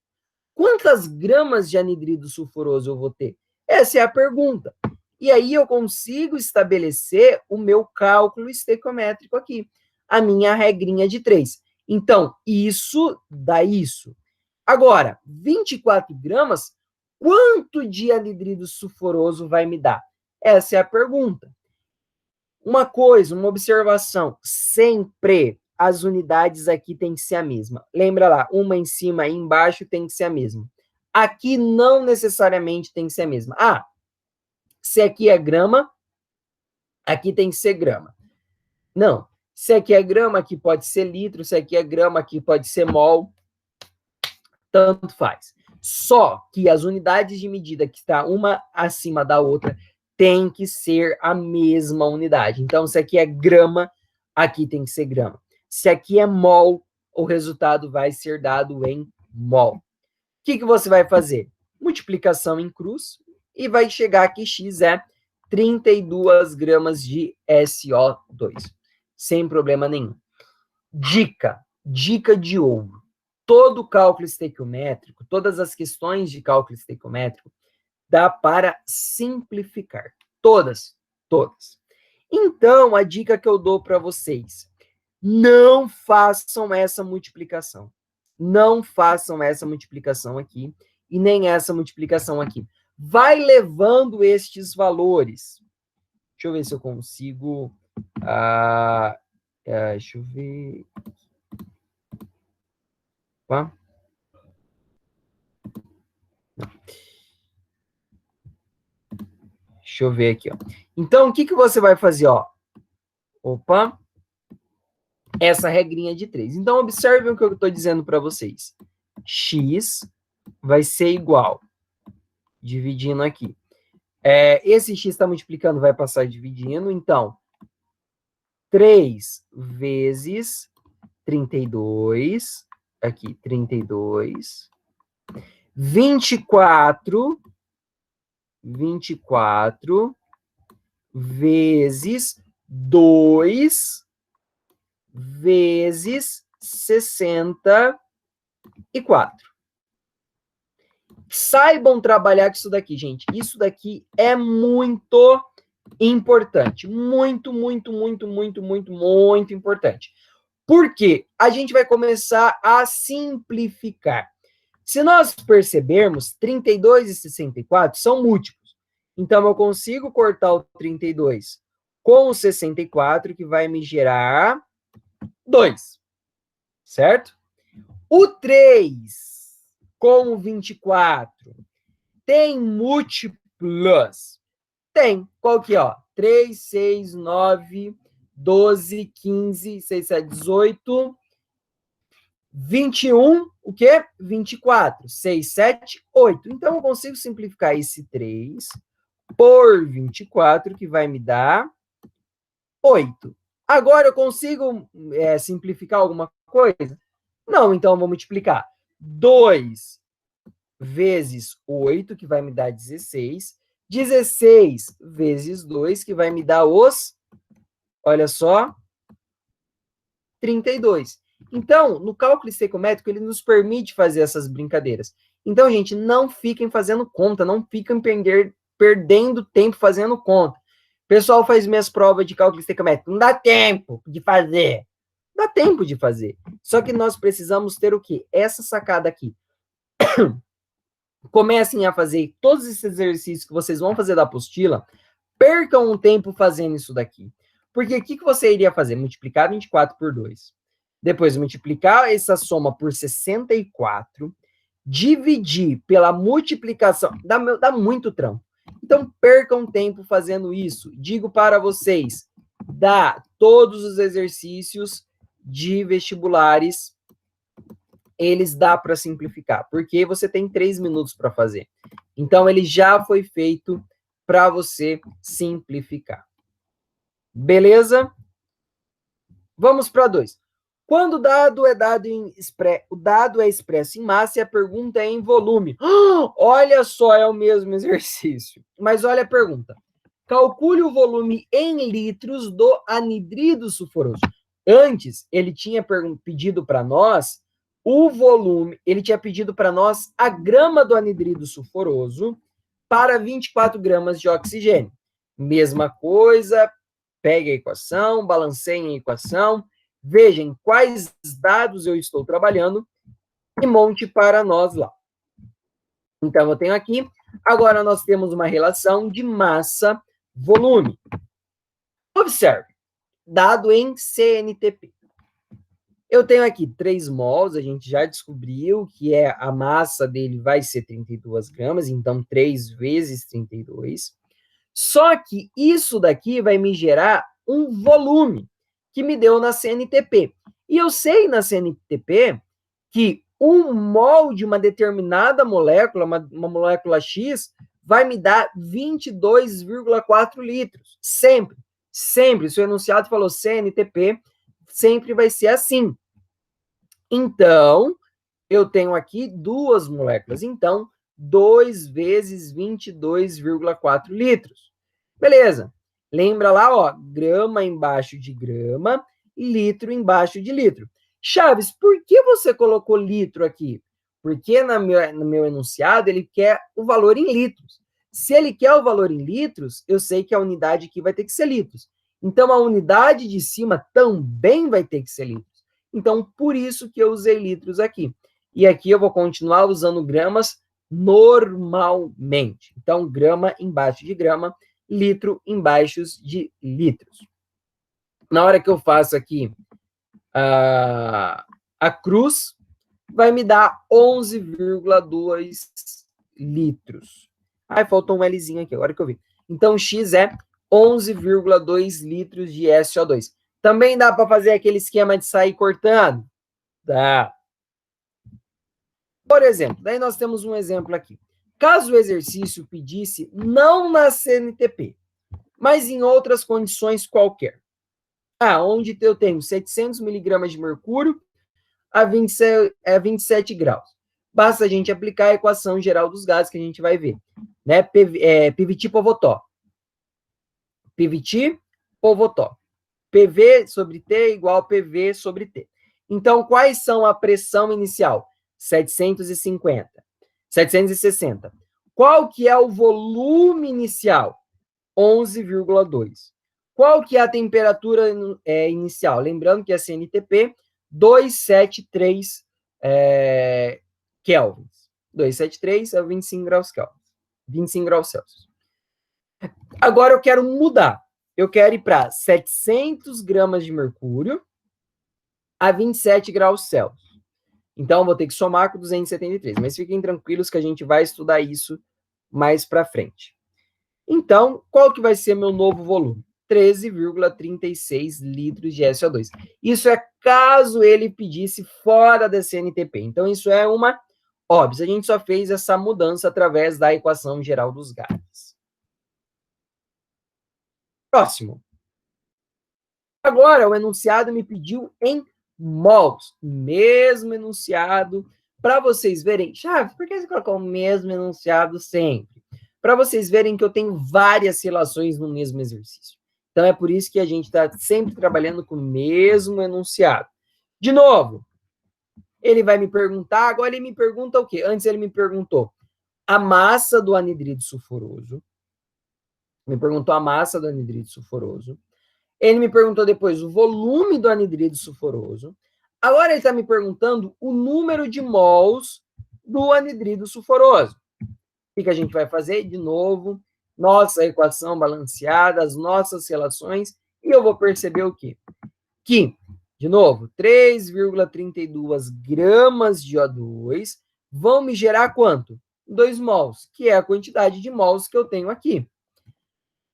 quantas gramas de anidrido sulfuroso eu vou ter? Essa é a pergunta. E aí eu consigo estabelecer o meu cálculo estequiométrico aqui, a minha regrinha de 3. Então, isso dá isso. Agora, 24 gramas, quanto de anidrido sulfuroso vai me dar? Essa é a pergunta. Uma coisa, uma observação, sempre as unidades aqui tem que ser a mesma. Lembra lá, uma em cima e embaixo tem que ser a mesma. Aqui não necessariamente tem que ser a mesma. Ah, se aqui é grama, aqui tem que ser grama. Não, se aqui é grama, aqui pode ser litro, se aqui é grama, aqui pode ser mol, tanto faz. Só que as unidades de medida que está uma acima da outra tem que ser a mesma unidade. Então, se aqui é grama, aqui tem que ser grama. Se aqui é mol, o resultado vai ser dado em mol. O que você vai fazer? Multiplicação em cruz e vai chegar que x é 32 gramas de SO2. Sem problema nenhum. Dica de ouro. Todo cálculo estequiométrico, todas as questões de cálculo estequiométrico, dá para simplificar. Todas. Então, a dica que eu dou para vocês, não façam essa multiplicação. Não façam essa multiplicação aqui e nem essa multiplicação aqui. Vai levando estes valores. Deixa eu ver se eu consigo... deixa eu ver... Opa. Deixa eu ver aqui, ó. Então, o que você vai fazer, ó? Opa. Essa regrinha de 3. Então, observem o que eu estou dizendo para vocês. X vai ser igual, dividindo aqui. Esse x está multiplicando, vai passar dividindo. Então, 3 vezes 32, aqui, 32, 24 vezes 2 vezes 64. Saibam trabalhar com isso daqui, gente. Isso daqui é muito importante. Muito importante. Por quê? A gente vai começar a simplificar. Se nós percebermos, 32 e 64 são múltiplos. Então, eu consigo cortar o 32 com o 64, que vai me gerar 2. Certo? O 3 com o 24 tem múltiplos? Tem. Qual que é? Ó? 3, 6, 9, 12, 15, 6, 7, 18... 21, o quê? 24. 6, 7, 8. Então, eu consigo simplificar esse 3 por 24, que vai me dar 8. Agora, eu consigo simplificar alguma coisa? Não, então, eu vou multiplicar 2 vezes 8, que vai me dar 16. 16 vezes 2, que vai me dar olha só, 32. Então, no cálculo estequiométrico, ele nos permite fazer essas brincadeiras. Então, gente, não fiquem fazendo conta, não fiquem perdendo tempo fazendo conta. O pessoal faz minhas provas de cálculo estequiométrico. Não dá tempo de fazer. Dá tempo de fazer. Só que nós precisamos ter o quê? Essa sacada aqui. Comecem a fazer todos esses exercícios que vocês vão fazer da apostila. Percam um tempo fazendo isso daqui. Porque o que você iria fazer? Multiplicar 24 por 2. Depois, multiplicar essa soma por 64, dividir pela multiplicação, dá muito trampo. Então, percam tempo fazendo isso. Digo para vocês, dá todos os exercícios de vestibulares, eles dá para simplificar, porque você tem 3 minutos para fazer. Então, ele já foi feito para você simplificar. Beleza? Vamos para 2. Quando o dado é expresso em massa e a pergunta é em volume. Olha só, é o mesmo exercício. Mas olha a pergunta. Calcule o volume em litros do anidrido sulfuroso. Antes, ele tinha pedido para nós o volume, ele tinha pedido para nós a grama do anidrido sulfuroso para 24 gramas de oxigênio. Mesma coisa, pegue a equação, balanceie a equação, vejam quais dados eu estou trabalhando e monte para nós lá. Então, eu tenho aqui, agora nós temos uma relação de massa-volume. Observe, dado em CNTP. Eu tenho aqui 3 mols, a gente já descobriu que a massa dele vai ser 32 gramas, então 3 vezes 32. Só que isso daqui vai me gerar um volume que me deu na CNTP. E eu sei na CNTP que 1 mol de uma determinada molécula, uma molécula X, vai me dar 22,4 litros. Sempre, sempre. Se o enunciado falou CNTP, sempre vai ser assim. Então, eu tenho aqui 2 moléculas. Então, 2 vezes 22,4 litros. Beleza. Lembra lá, ó, grama embaixo de grama, litro embaixo de litro. Chaves, por que você colocou litro aqui? Porque no meu enunciado ele quer o valor em litros. Se ele quer o valor em litros, eu sei que a unidade aqui vai ter que ser litros. Então, a unidade de cima também vai ter que ser litros. Então, por isso que eu usei litros aqui. E aqui eu vou continuar usando gramas normalmente. Então, grama embaixo de grama, litro embaixo de litros. Na hora que eu faço aqui a cruz, vai me dar 11,2 litros. Ai, faltou um Lzinho aqui, agora que eu vi. Então, X é 11,2 litros de SO2. Também dá para fazer aquele esquema de sair cortando? Dá. Por exemplo, daí nós temos um exemplo aqui. Caso o exercício pedisse não na CNTP, mas em outras condições qualquer. Onde eu tenho 700 miligramas de mercúrio a 27 graus. Basta a gente aplicar a equação geral dos gases que a gente vai ver. Né? PVT-Povotó. PVT-Povotó. PV sobre T igual PV sobre T. Então, quais são a pressão inicial? 760. Qual que é o volume inicial? 11,2. Qual que é a temperatura inicial? Lembrando que a CNTP, 273 kelvins. 273 é 25 graus Kelvin. 25 graus Celsius. Agora eu quero mudar. Eu quero ir para 700 gramas de mercúrio a 27 graus Celsius. Então, eu vou ter que somar com 273. Mas fiquem tranquilos que a gente vai estudar isso mais para frente. Então, qual que vai ser meu novo volume? 13,36 litros de SO2. Isso é caso ele pedisse fora da CNTP. Então, isso é uma óbvio. A gente só fez essa mudança através da equação geral dos gases. Próximo. Agora, o enunciado me pediu em mols. Mesmo enunciado. Para vocês verem. Chaves, por que você colocou o mesmo enunciado sempre? Para vocês verem que eu tenho várias relações no mesmo exercício. Então, é por isso que a gente está sempre trabalhando com o mesmo enunciado. De novo, ele vai me perguntar, agora ele me pergunta o quê? Antes ele me perguntou a massa do anidrido sulfuroso. Me perguntou a massa do anidrido sulfuroso. Ele me perguntou depois o volume do anidrido sulfuroso. Agora ele está me perguntando o número de mols do anidrido sulfuroso. O que a gente vai fazer? De novo, nossa equação balanceada, as nossas relações, e eu vou perceber o quê? Que, de novo, 3,32 gramas de O2 vão me gerar quanto? 2 mols, que é a quantidade de mols que eu tenho aqui.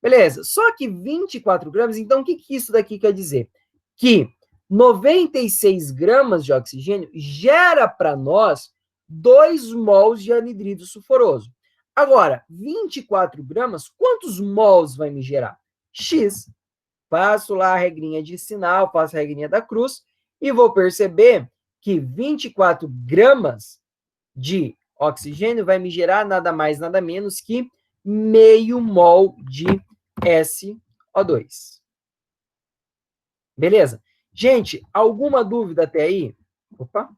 Beleza, só que 24 gramas, então o que isso daqui quer dizer? Que 96 gramas de oxigênio gera para nós 2 mols de anidrido sulfuroso. Agora, 24 gramas, quantos mols vai me gerar? X. Faço lá a regrinha de sinal, faço a regrinha da cruz, e vou perceber que 24 gramas de oxigênio vai me gerar nada mais, nada menos que meio mol de SO2. Beleza? Gente, alguma dúvida até aí? Opa.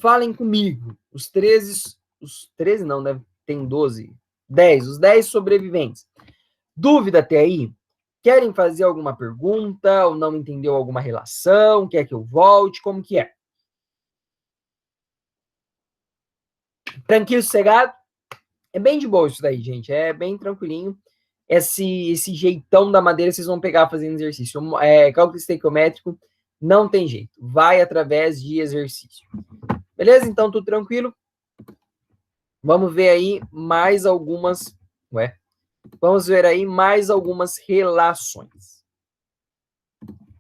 Falem comigo. Os 13 não, né? Tem 12. 10. Os 10 sobreviventes. Dúvida até aí? Querem fazer alguma pergunta? Ou não entendeu alguma relação? Quer que eu volte? Como que é? Tranquilo, sossegado? É bem de boa isso daí, gente. É bem tranquilinho. Esse jeitão da madeira vocês vão pegar fazendo exercício. Cálculo estequiométrico não tem jeito. Vai através de exercício. Beleza? Então, tudo tranquilo? Vamos ver aí mais algumas... Vamos ver aí mais algumas relações.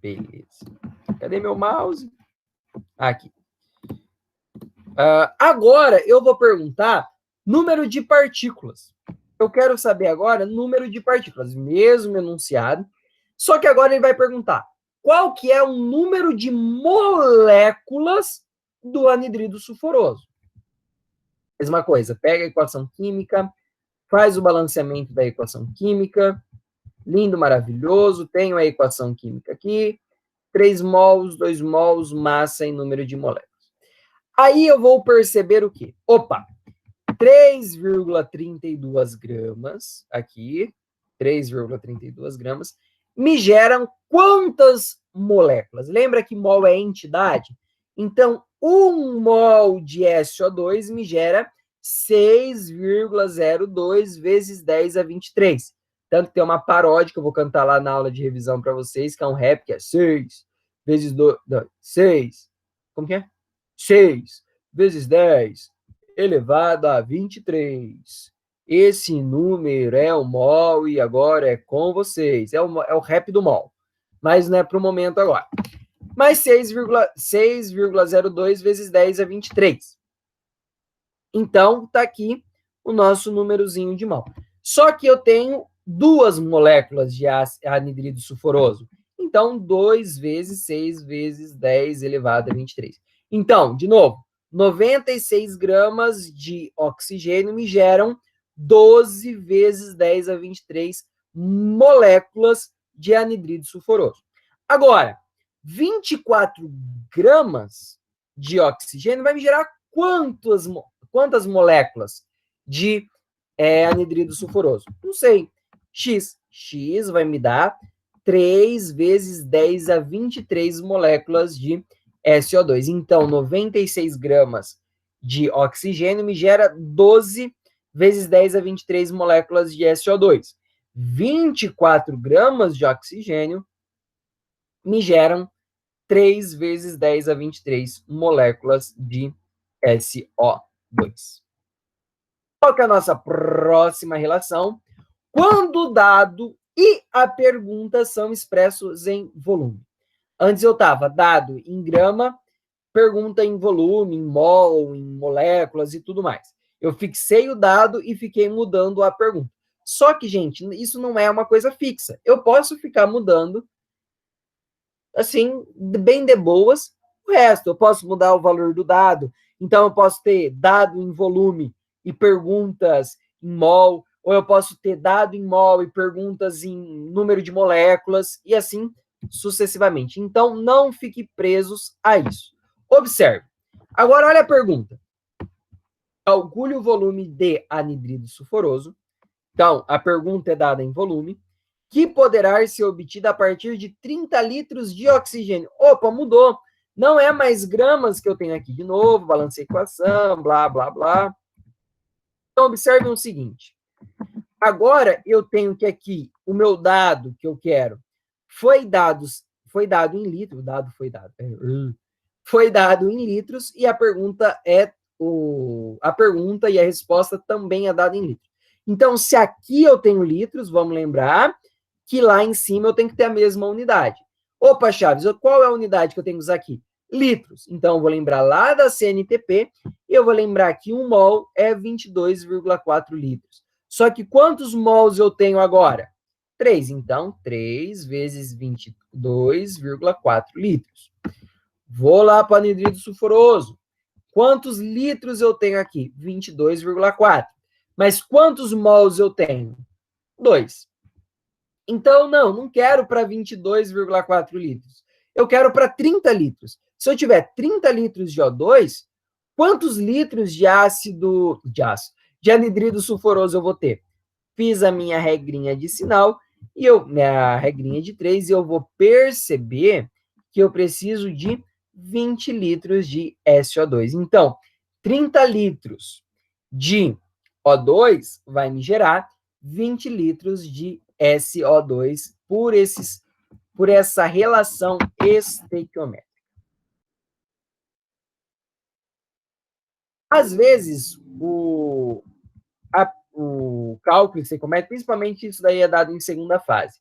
Beleza. Cadê meu mouse? Aqui. Agora, eu vou perguntar número de partículas. Eu quero saber agora número de partículas, mesmo enunciado. Só que agora ele vai perguntar qual que é o número de moléculas do anidrido sulfuroso. Mesma coisa, pega a equação química, faz o balanceamento da equação química. Lindo, maravilhoso. Tenho a equação química aqui. 3 mols, 2 mols, massa e número de moléculas. Aí eu vou perceber o quê? Opa! 3,32 gramas, aqui, 3,32 gramas, me geram quantas moléculas? Lembra que mol é entidade? Então, 1 mol de SO2 me gera 6,02 vezes 10 a 23. Tanto que tem uma paródia que eu vou cantar lá na aula de revisão para vocês, que é um rap, que é 6 vezes 2, 6, como que é? 6 vezes 10 elevado a 23. Esse número é o mol e agora é com vocês. É o rap do mol. Mas não é para o momento agora. Mais 6,02 vezes 10 a 23. Então, está aqui o nosso númerozinho de mol. Só que eu tenho 2 moléculas de anidrido sulfuroso. Então, 2 vezes 6 vezes 10 elevado a 23. Então, de novo, 96 gramas de oxigênio me geram 12 vezes 10 a 23 moléculas de anidrido sulfuroso. Agora, 24 gramas de oxigênio vai me gerar quantas moléculas de anidrido sulfuroso? Não sei. X vai me dar 3 vezes 10 a 23 moléculas de SO2. Então, 96 gramas de oxigênio me gera 12 vezes 10 a 23 moléculas de SO2. 24 gramas de oxigênio me geram 3 vezes 10 a 23 moléculas de SO2. Qual que é a nossa próxima relação? Quando o dado e a pergunta são expressos em volume. Antes eu estava dado em grama, pergunta em volume, em mol, em moléculas e tudo mais. Eu fixei o dado e fiquei mudando a pergunta. Só que, gente, isso não é uma coisa fixa. Eu posso ficar mudando, assim, bem de boas, o resto. Eu posso mudar o valor do dado. Então, eu posso ter dado em volume e perguntas em mol, ou eu posso ter dado em mol e perguntas em número de moléculas, e assim sucessivamente. Então, não fique presos a isso. Observe. Agora, olha a pergunta. Calcule o volume de anidrido sulfuroso. Então, a pergunta é dada em volume, que poderá ser obtida a partir de 30 litros de oxigênio. Opa, mudou. Não é mais gramas que eu tenho aqui. De novo, balancei a equação, blá, blá, blá. Então, observem o seguinte. Agora, eu tenho que aqui, o meu dado que eu quero, foi dado em litros, foi dado em litros, e a pergunta e a resposta também é dada em litros. Então, se aqui eu tenho litros, vamos lembrar que lá em cima eu tenho que ter a mesma unidade. Opa, Chaves, qual é a unidade que eu tenho que usar aqui? Litros. Então, eu vou lembrar lá da CNTP, e eu vou lembrar que 1 mol é 22,4 litros. Só que quantos mols eu tenho agora? 3. Então, 3 vezes 22,4 litros. Vou lá para o anidrido sulfuroso. Quantos litros eu tenho aqui? 22,4. Mas quantos mols eu tenho? 2. Então, não quero para 22,4 litros. Eu quero para 30 litros. Se eu tiver 30 litros de O2, quantos litros de anidrido sulfuroso eu vou ter? Fiz a minha regrinha de sinal, a regrinha de 3, e eu vou perceber que eu preciso de 20 litros de SO2. Então, 30 litros de O2 vai me gerar 20 litros de SO2 por essa relação estequiométrica. Às vezes, o cálculo estequiométrico, principalmente isso daí é dado em segunda fase,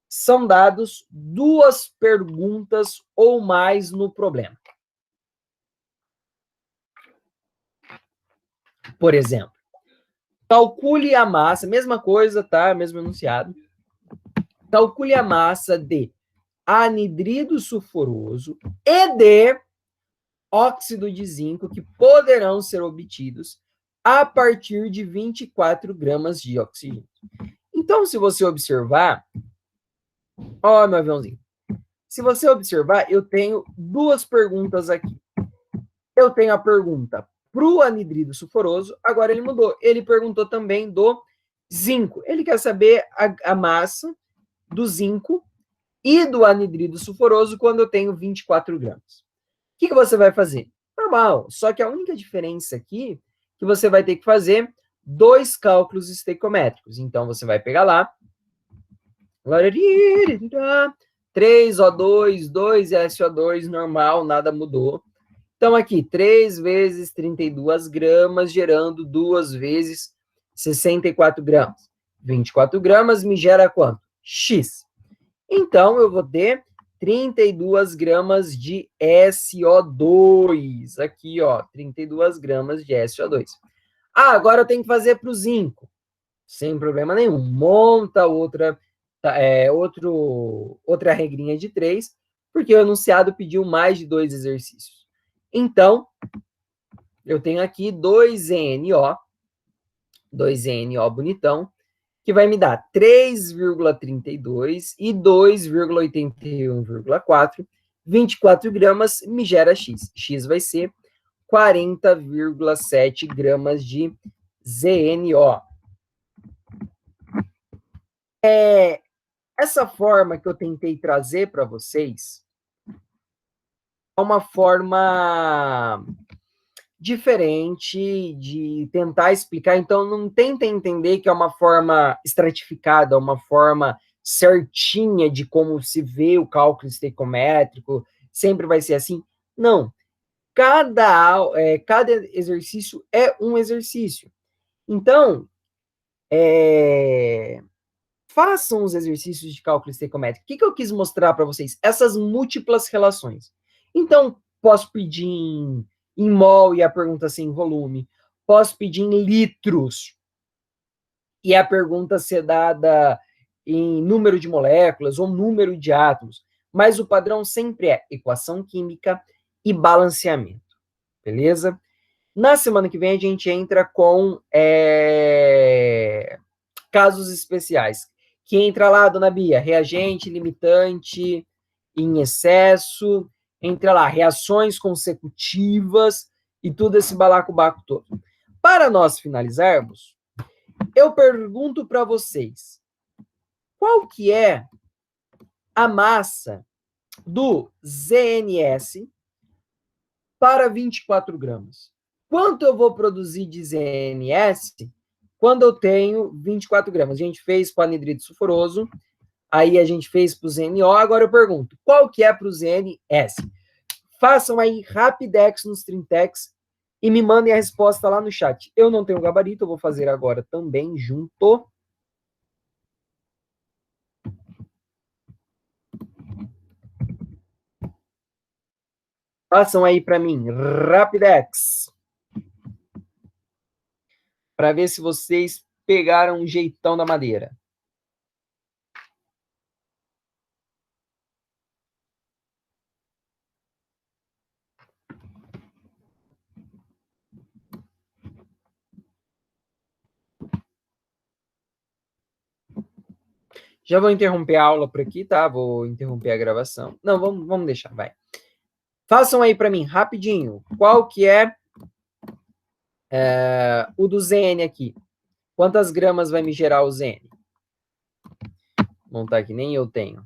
são dados 2 perguntas ou mais no problema. Por exemplo, calcule a massa, mesma coisa, tá? Mesmo enunciado. Calcule a massa de anidrido sulfuroso e de óxido de zinco que poderão ser obtidos a partir de 24 gramas de oxigênio. Então, se você observar, ó, meu aviãozinho. Se você observar, eu tenho 2 perguntas aqui. Eu tenho a pergunta para o anidrido sulfuroso, agora ele mudou. Ele perguntou também do zinco. Ele quer saber a massa do zinco e do anidrido sulfuroso quando eu tenho 24 gramas. O que você vai fazer? Normal, só que a única diferença aqui é que você vai ter que fazer 2 cálculos estequiométricos. Então, você vai pegar lá 3O2, 2SO2 normal, nada mudou. Então, aqui, 3 vezes 32 gramas, gerando 2 vezes 64 gramas. 24 gramas me gera quanto? X. Então, eu vou ter 32 gramas de SO2. Aqui, ó, 32 gramas de SO2. Ah, agora eu tenho que fazer para o zinco. Sem problema nenhum. Monta outra regrinha de 3, porque o enunciado pediu mais de 2 exercícios. Então, eu tenho aqui 2NO bonitão, que vai me dar 3,32 e 2,81,4. 24 gramas me gera X. X vai ser 40,7 gramas de ZNO. Essa forma que eu tentei trazer para vocês é uma forma diferente de tentar explicar. Então, não tentem entender que é uma forma estratificada, uma forma certinha de como se vê o cálculo estequiométrico, sempre vai ser assim. Não. Cada exercício é um exercício. Então, façam os exercícios de cálculo estequiométrico. O que eu quis mostrar para vocês? Essas múltiplas relações. Então, posso pedir em mol e a pergunta ser em volume. Posso pedir em litros e a pergunta ser dada em número de moléculas ou número de átomos. Mas o padrão sempre é equação química e balanceamento. Beleza? Na semana que vem a gente entra com casos especiais. Que entra lá, dona Bia, reagente, limitante, em excesso, entra lá, reações consecutivas e tudo esse balacobaco todo. Para nós finalizarmos, eu pergunto para vocês, qual que é a massa do ZNS para 24 gramas? Quanto eu vou produzir de ZNS quando eu tenho 24 gramas? A gente fez para o anidrido sulfuroso, aí a gente fez para o ZNO, agora eu pergunto, qual que é para o ZNS? Façam aí Rapidex nos Trintex e me mandem a resposta lá no chat. Eu não tenho gabarito, eu vou fazer agora também junto. Façam aí para mim, Rapidex. Para ver se vocês pegaram um jeitão da madeira. Já vou interromper a aula por aqui, tá? Vou interromper a gravação. Não, vamos deixar, vai. Façam aí para mim, rapidinho, qual que é o do ZN aqui. Quantas gramas vai me gerar o ZN? Não tá aqui, nem eu tenho.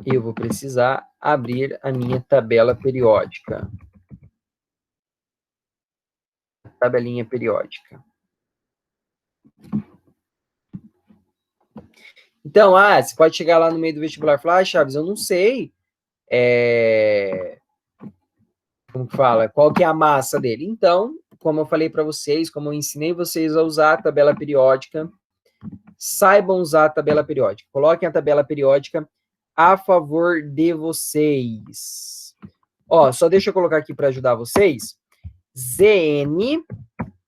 eu vou precisar abrir a minha tabela periódica. Tabelinha periódica. Então, você pode chegar lá no meio do vestibular e falar, Chaves, eu não sei como que fala, qual que é a massa dele. Então, como eu falei para vocês, como eu ensinei vocês a usar a tabela periódica, saibam usar a tabela periódica. Coloquem a tabela periódica a favor de vocês. Ó, só deixa eu colocar aqui para ajudar vocês. ZN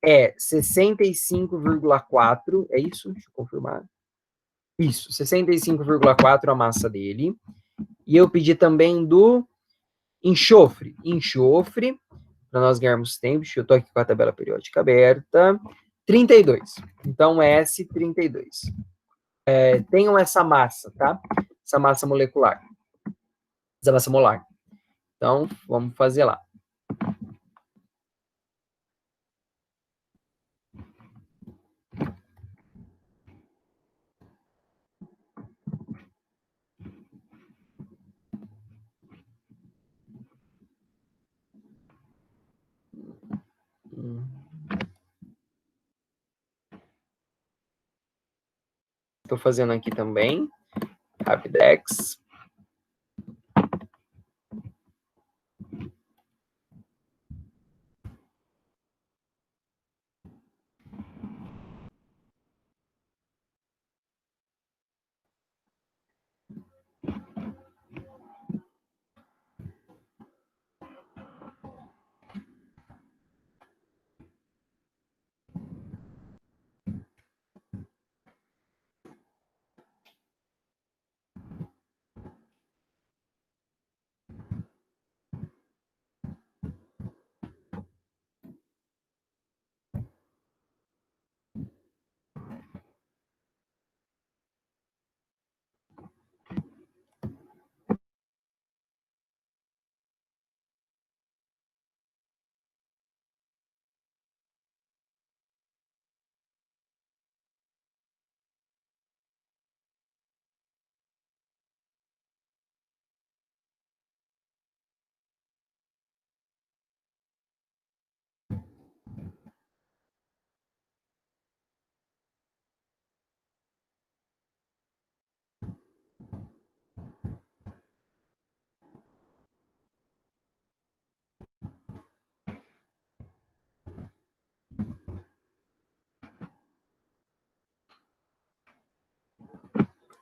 é 65,4, é isso? Deixa eu confirmar. Isso, 65,4 a massa dele. E eu pedi também do enxofre. Enxofre, para nós ganharmos tempo. Eu estou aqui com a tabela periódica aberta. 32. Então, S32. Tenham essa massa, tá? Essa massa molecular. Essa massa molar. Então, vamos fazer lá. Estou fazendo aqui também. Rapidex.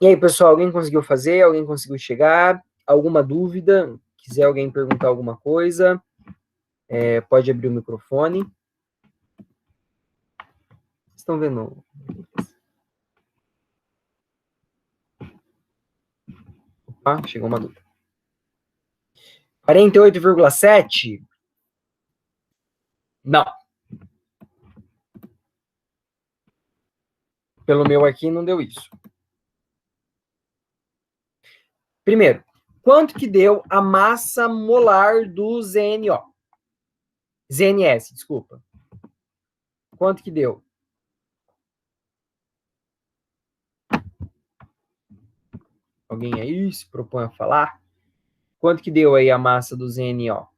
E aí, pessoal, alguém conseguiu fazer? Alguém conseguiu chegar? Alguma dúvida? Quiser alguém perguntar alguma coisa, pode abrir o microfone. Vocês estão vendo? Opa, chegou uma dúvida. 48,7? Não. Pelo meu aqui não deu isso. Primeiro, quanto que deu a massa molar do ZNO? ZNS, desculpa. Quanto que deu? Alguém aí se propõe a falar? Quanto que deu aí a massa do ZNO?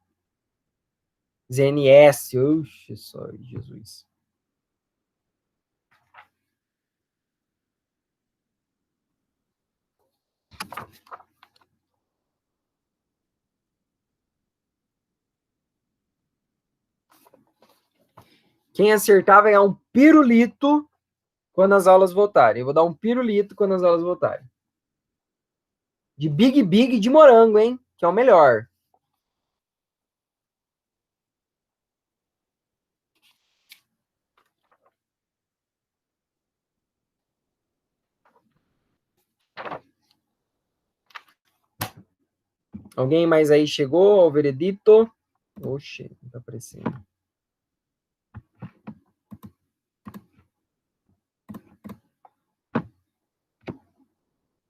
ZNS, oxe, só Jesus. Quem acertar vai ganhar um pirulito quando as aulas voltarem. Eu vou dar um pirulito quando as aulas voltarem. De Big Big de morango, hein? Que é o melhor. Alguém mais aí chegou ao veredito? Oxe, não tá aparecendo.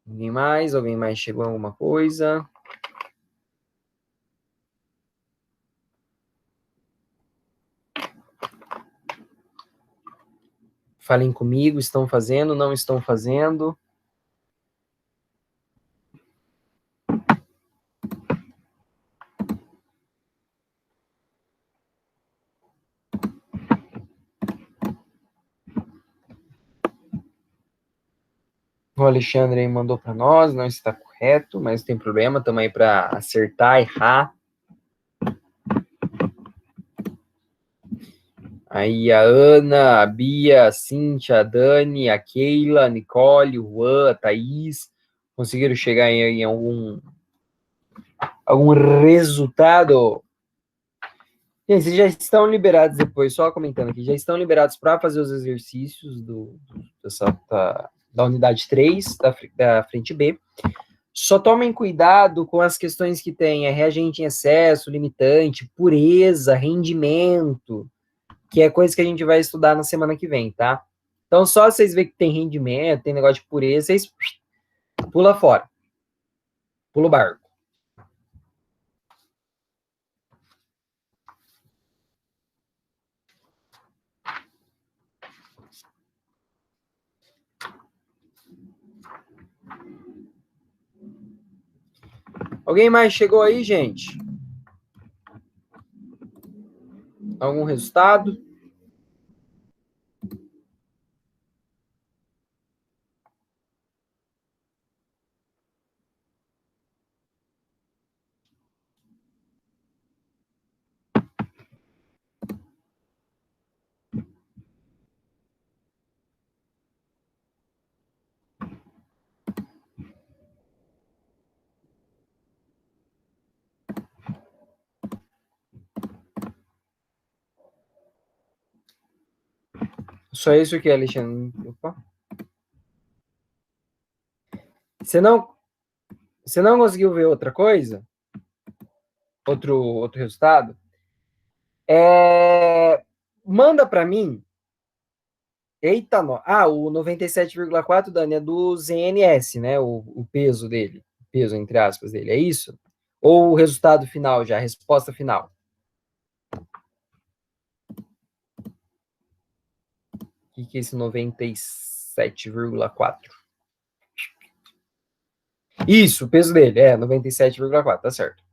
Ninguém mais? Alguém mais chegou a alguma coisa? Falem comigo, estão fazendo, não estão fazendo? O Alexandre aí mandou para nós, não está correto, mas não tem problema, estamos aí para acertar, errar. Aí a Ana, a Bia, a Cíntia, a Dani, a Keila, a Nicole, o Juan, a Thaís, conseguiram chegar em algum resultado? Gente, vocês já estão liberados depois, só comentando aqui, já estão liberados para fazer os exercícios da unidade 3, da frente B. Só tomem cuidado com as questões que tem reagente em excesso, limitante, pureza, rendimento, que é coisa que a gente vai estudar na semana que vem, tá? Então, só vocês verem que tem rendimento, tem negócio de pureza, vocês pula fora. Pula o barco. Alguém mais chegou aí, gente? Algum resultado? Só isso aqui, Alexandre. Opa. Você não conseguiu ver outra coisa? Outro resultado? Manda para mim. Eita, o 97,4, Dani, é do ZNS, né? O peso dele. Peso, entre aspas, dele. É isso? Ou o resultado final já, a resposta final? O que é esse 97,4? Isso, o peso dele, 97,4, tá certo.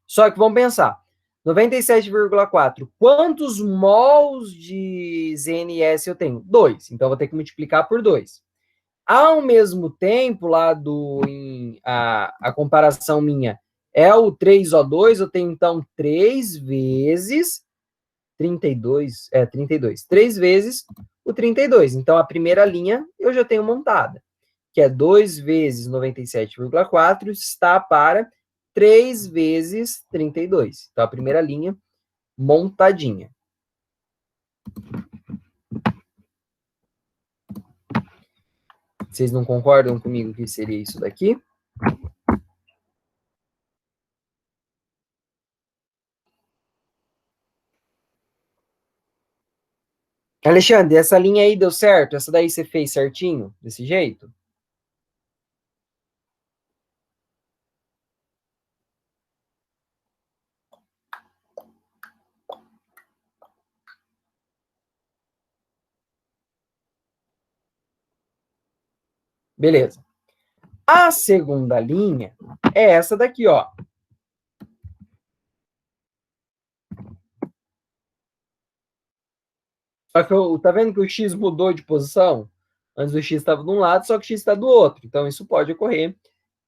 Só que vamos pensar, 97,4, quantos mols de ZNS eu tenho? 2, então vou ter que multiplicar por 2. Ao mesmo tempo, lá a comparação minha é o 3O2, eu tenho então 3 vezes 32, 32, 3 vezes o 32. Então, a primeira linha eu já tenho montada, que é 2 vezes 97,4 está para 3 vezes 32. Então, a primeira linha montadinha. Vocês não concordam comigo que seria isso daqui? Alexandre, essa linha aí deu certo? Essa daí você fez certinho? Desse jeito? Beleza. A segunda linha é essa daqui, ó. Só que tá vendo que o X mudou de posição? Antes o X estava de um lado, só que o X está do outro. Então, isso pode ocorrer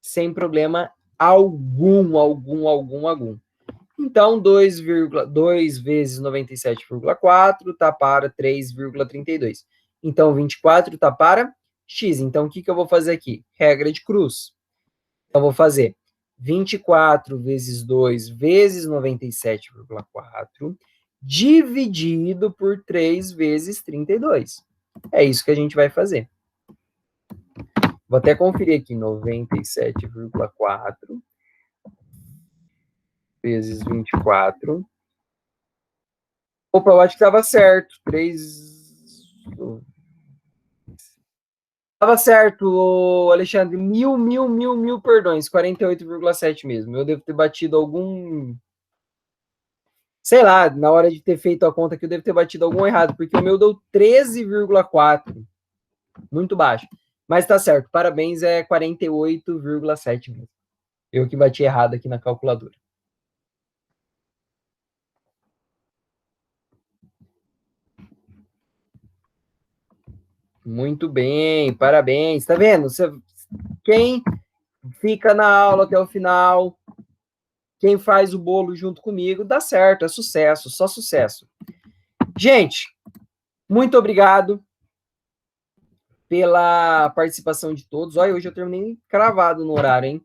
sem problema algum. Então, 2 vezes 97,4 está para 3,32. Então, 24 está para X. Então, o que eu vou fazer aqui? Regra de cruz. Então, vou fazer 24 vezes 2 vezes 97,4 dividido por 3 vezes 32. É isso que a gente vai fazer. Vou até conferir aqui, 97,4 vezes 24. Opa, eu acho que estava certo. 3... Estava certo, Alexandre. Mil perdões. 48,7 mesmo. Eu devo ter batido algum... Sei lá, na hora de ter feito a conta aqui, eu devo ter batido algum errado, porque o meu deu 13,4. Muito baixo. Mas tá certo. Parabéns, é 48,7 mesmo. Eu que bati errado aqui na calculadora. Muito bem, parabéns. Tá vendo? Quem fica na aula até o final, quem faz o bolo junto comigo, dá certo, é sucesso, só sucesso. Gente, muito obrigado pela participação de todos. Olha, hoje eu terminei cravado no horário, hein?